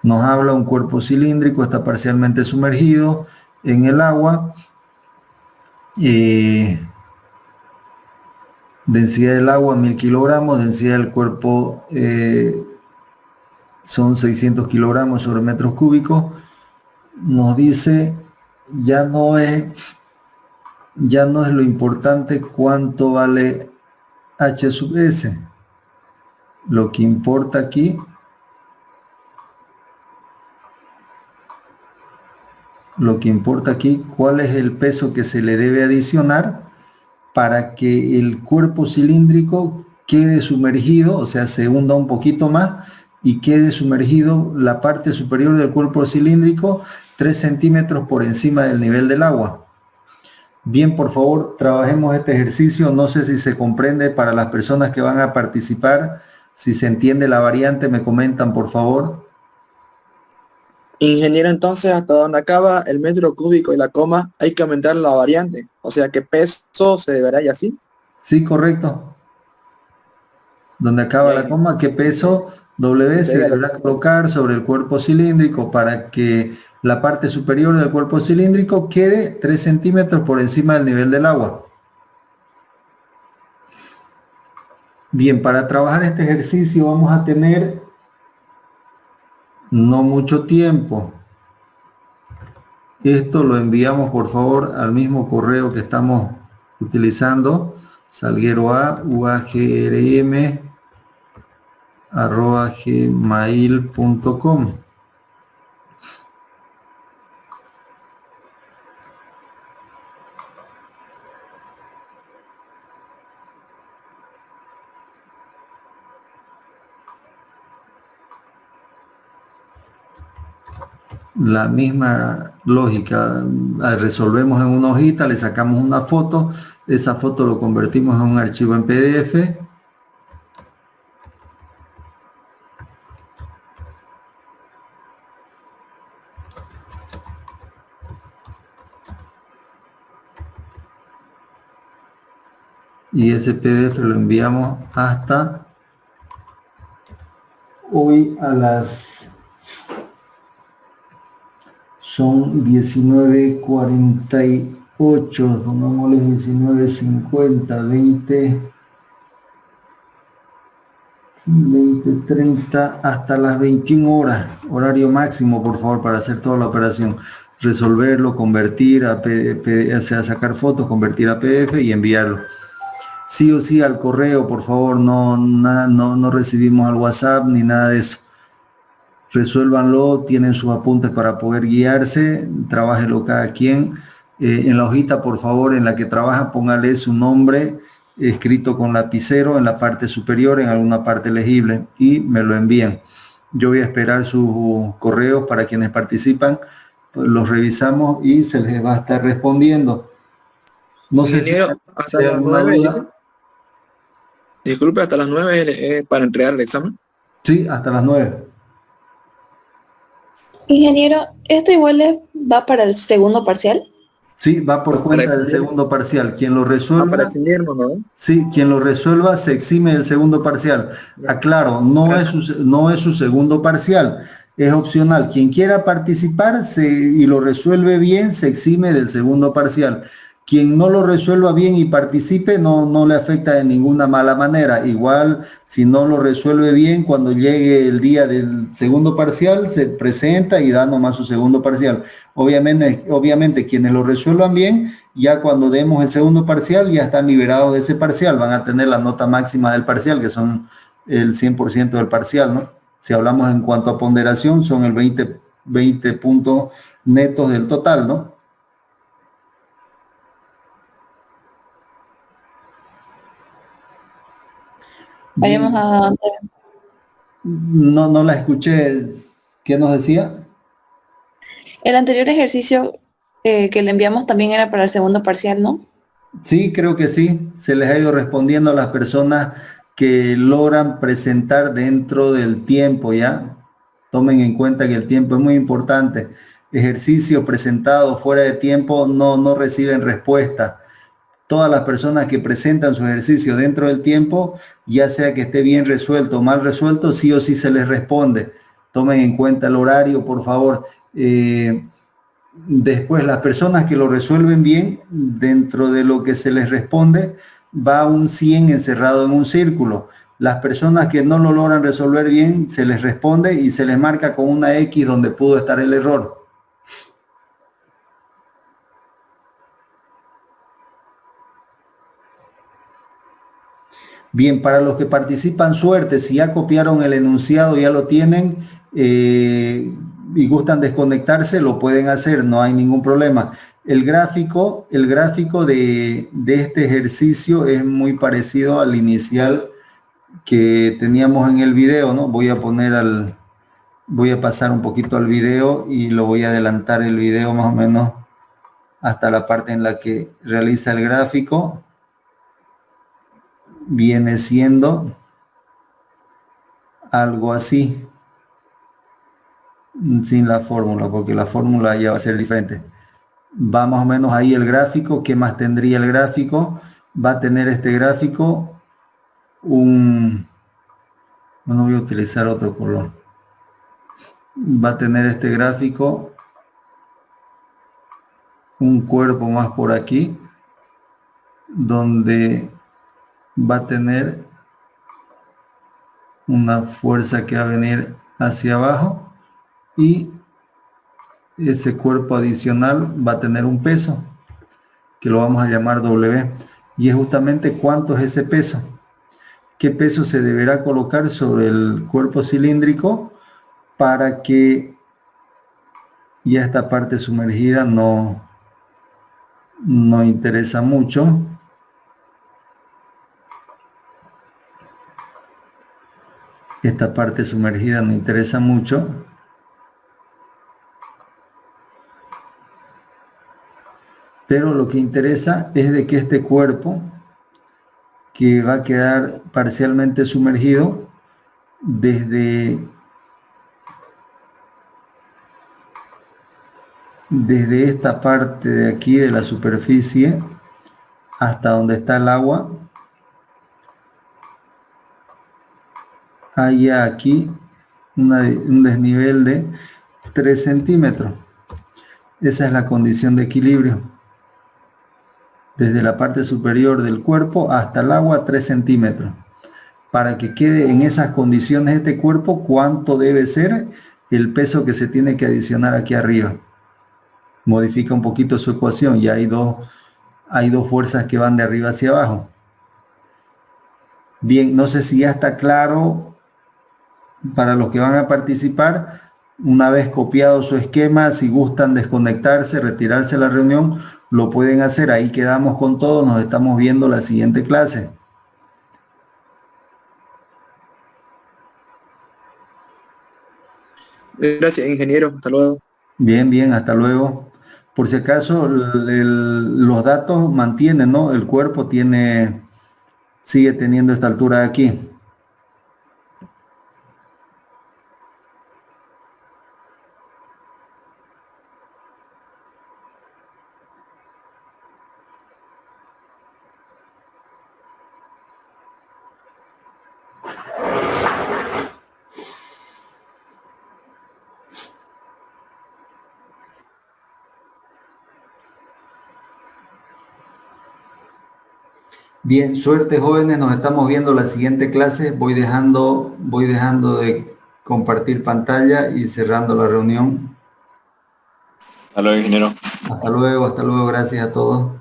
Nos habla un cuerpo cilíndrico, está parcialmente sumergido en el agua. Densidad del agua 1000 kilogramos, densidad del cuerpo son 600 kilogramos sobre metros cúbicos. Nos dice, ya no es lo importante cuánto vale H sub S. Lo que importa aquí cuál es el peso que se le debe adicionar para que el cuerpo cilíndrico quede sumergido, o sea, se hunda un poquito más y quede sumergido la parte superior del cuerpo cilíndrico 3 centímetros por encima del nivel del agua. Bien, por favor, trabajemos este ejercicio. No sé si se comprende para las personas que van a participar. Si se entiende la variante, me comentan, por favor. Ingeniero, entonces, hasta donde acaba el metro cúbico y la coma, hay que aumentar la variante. O sea, ¿qué peso se deberá y así? Sí, correcto. Donde acaba la coma, ¿qué peso W se deberá colocar sobre el cuerpo cilíndrico para que la parte superior del cuerpo cilíndrico quede 3 centímetros por encima del nivel del agua? Bien, para trabajar este ejercicio vamos a tener no mucho tiempo. Esto lo enviamos por favor al mismo correo que estamos utilizando, salgueroa@gmail.com. La misma lógica, resolvemos en una hojita, le sacamos una foto, esa foto lo convertimos en un archivo en PDF. Y ese PDF lo enviamos hasta hoy a las... Son 19:48, pongámosle 19:50, 20:30 hasta las 21 horas, horario máximo, por favor, para hacer toda la operación. Resolverlo, convertir a PDF, o sea, sacar fotos, convertir a PDF y enviarlo. Sí o sí al correo, por favor, no recibimos al WhatsApp ni nada de eso. Resuélvanlo, tienen sus apuntes para poder guiarse, trabájelo cada quien. En la hojita, por favor, en la que trabaja, póngale su nombre escrito con lapicero en la parte superior, en alguna parte legible, y me lo envían. Yo voy a esperar sus correos para quienes participan, pues los revisamos y se les va a estar respondiendo. No sé si Ingeniero, hasta hay las alguna 9, duda. dice. Disculpe, hasta las 9 para entregar el examen. Sí, hasta las 9. Ingeniero, ¿esto va para el segundo parcial? Sí, va por Va para cuenta del eximir, segundo parcial. Quien lo va para resuelva, eximirnos, ¿no? sí, quien lo resuelva se exime del segundo parcial. Aclaro, no es su segundo parcial, es opcional. Quien quiera participar y lo resuelve bien, se exime del segundo parcial. Quien no lo resuelva bien y participe, no le afecta de ninguna mala manera. Igual, si no lo resuelve bien, cuando llegue el día del segundo parcial, se presenta y da nomás su segundo parcial. Obviamente, quienes lo resuelvan bien, ya cuando demos el segundo parcial, ya están liberados de ese parcial, van a tener la nota máxima del parcial, que son el 100% del parcial, ¿no? Si hablamos en cuanto a ponderación, son el 20 puntos netos del total, ¿no? Vayamos a... No la escuché. ¿Qué nos decía? El anterior ejercicio que le enviamos también era para el segundo parcial, ¿no? Sí, creo que sí. Se les ha ido respondiendo a las personas que logran presentar dentro del tiempo, ¿ya? Tomen en cuenta que el tiempo es muy importante. Ejercicios presentados fuera de tiempo no reciben respuesta. Todas las personas que presentan su ejercicio dentro del tiempo, ya sea que esté bien resuelto o mal resuelto, sí o sí se les responde. Tomen en cuenta el horario, por favor. Después, las personas que lo resuelven bien, dentro de lo que se les responde, va un 100 encerrado en un círculo. Las personas que no lo logran resolver bien, se les responde y se les marca con una X donde pudo estar el error. Bien, para los que participan, suerte. Si ya copiaron el enunciado, ya lo tienen y gustan desconectarse, lo pueden hacer, no hay ningún problema. El gráfico de este ejercicio es muy parecido al inicial que teníamos en el video, ¿no? Voy a pasar un poquito al video y lo voy a adelantar el video más o menos hasta la parte en la que realiza el gráfico. Viene siendo algo así, sin la fórmula, porque la fórmula ya va a ser diferente. Va más o menos ahí el gráfico. ¿Qué más tendría el gráfico? Va a tener este gráfico no voy a utilizar otro color. Va a tener este gráfico un cuerpo más por aquí, donde va a tener una fuerza que va a venir hacia abajo y ese cuerpo adicional va a tener un peso que lo vamos a llamar W, y es justamente cuánto es ese peso. ¿Qué peso se deberá colocar sobre el cuerpo cilíndrico para que ya esta parte sumergida no interesa mucho? Esta parte sumergida no interesa mucho. Pero lo que interesa es de que este cuerpo, que va a quedar parcialmente sumergido desde esta parte de aquí de la superficie hasta donde está el agua, haya aquí un desnivel de 3 centímetros. Esa es la condición de equilibrio. Desde la parte superior del cuerpo hasta el agua, 3 centímetros. Para que quede en esas condiciones este cuerpo, ¿cuánto debe ser el peso que se tiene que adicionar aquí arriba? Modifica un poquito su ecuación y hay dos fuerzas que van de arriba hacia abajo. Bien, no sé si ya está claro para los que van a participar. Una vez copiado su esquema, si gustan desconectarse, retirarse de la reunión, lo pueden hacer. Ahí quedamos con todo. Nos estamos viendo la siguiente clase. Gracias, ingeniero. Hasta luego. Bien, bien, hasta luego. Por si acaso, los datos mantienen, ¿no? El cuerpo sigue teniendo esta altura de aquí. Bien, suerte jóvenes, nos estamos viendo la siguiente clase. Voy dejando de compartir pantalla y cerrando la reunión. Hasta luego, ingeniero. Hasta luego, gracias a todos.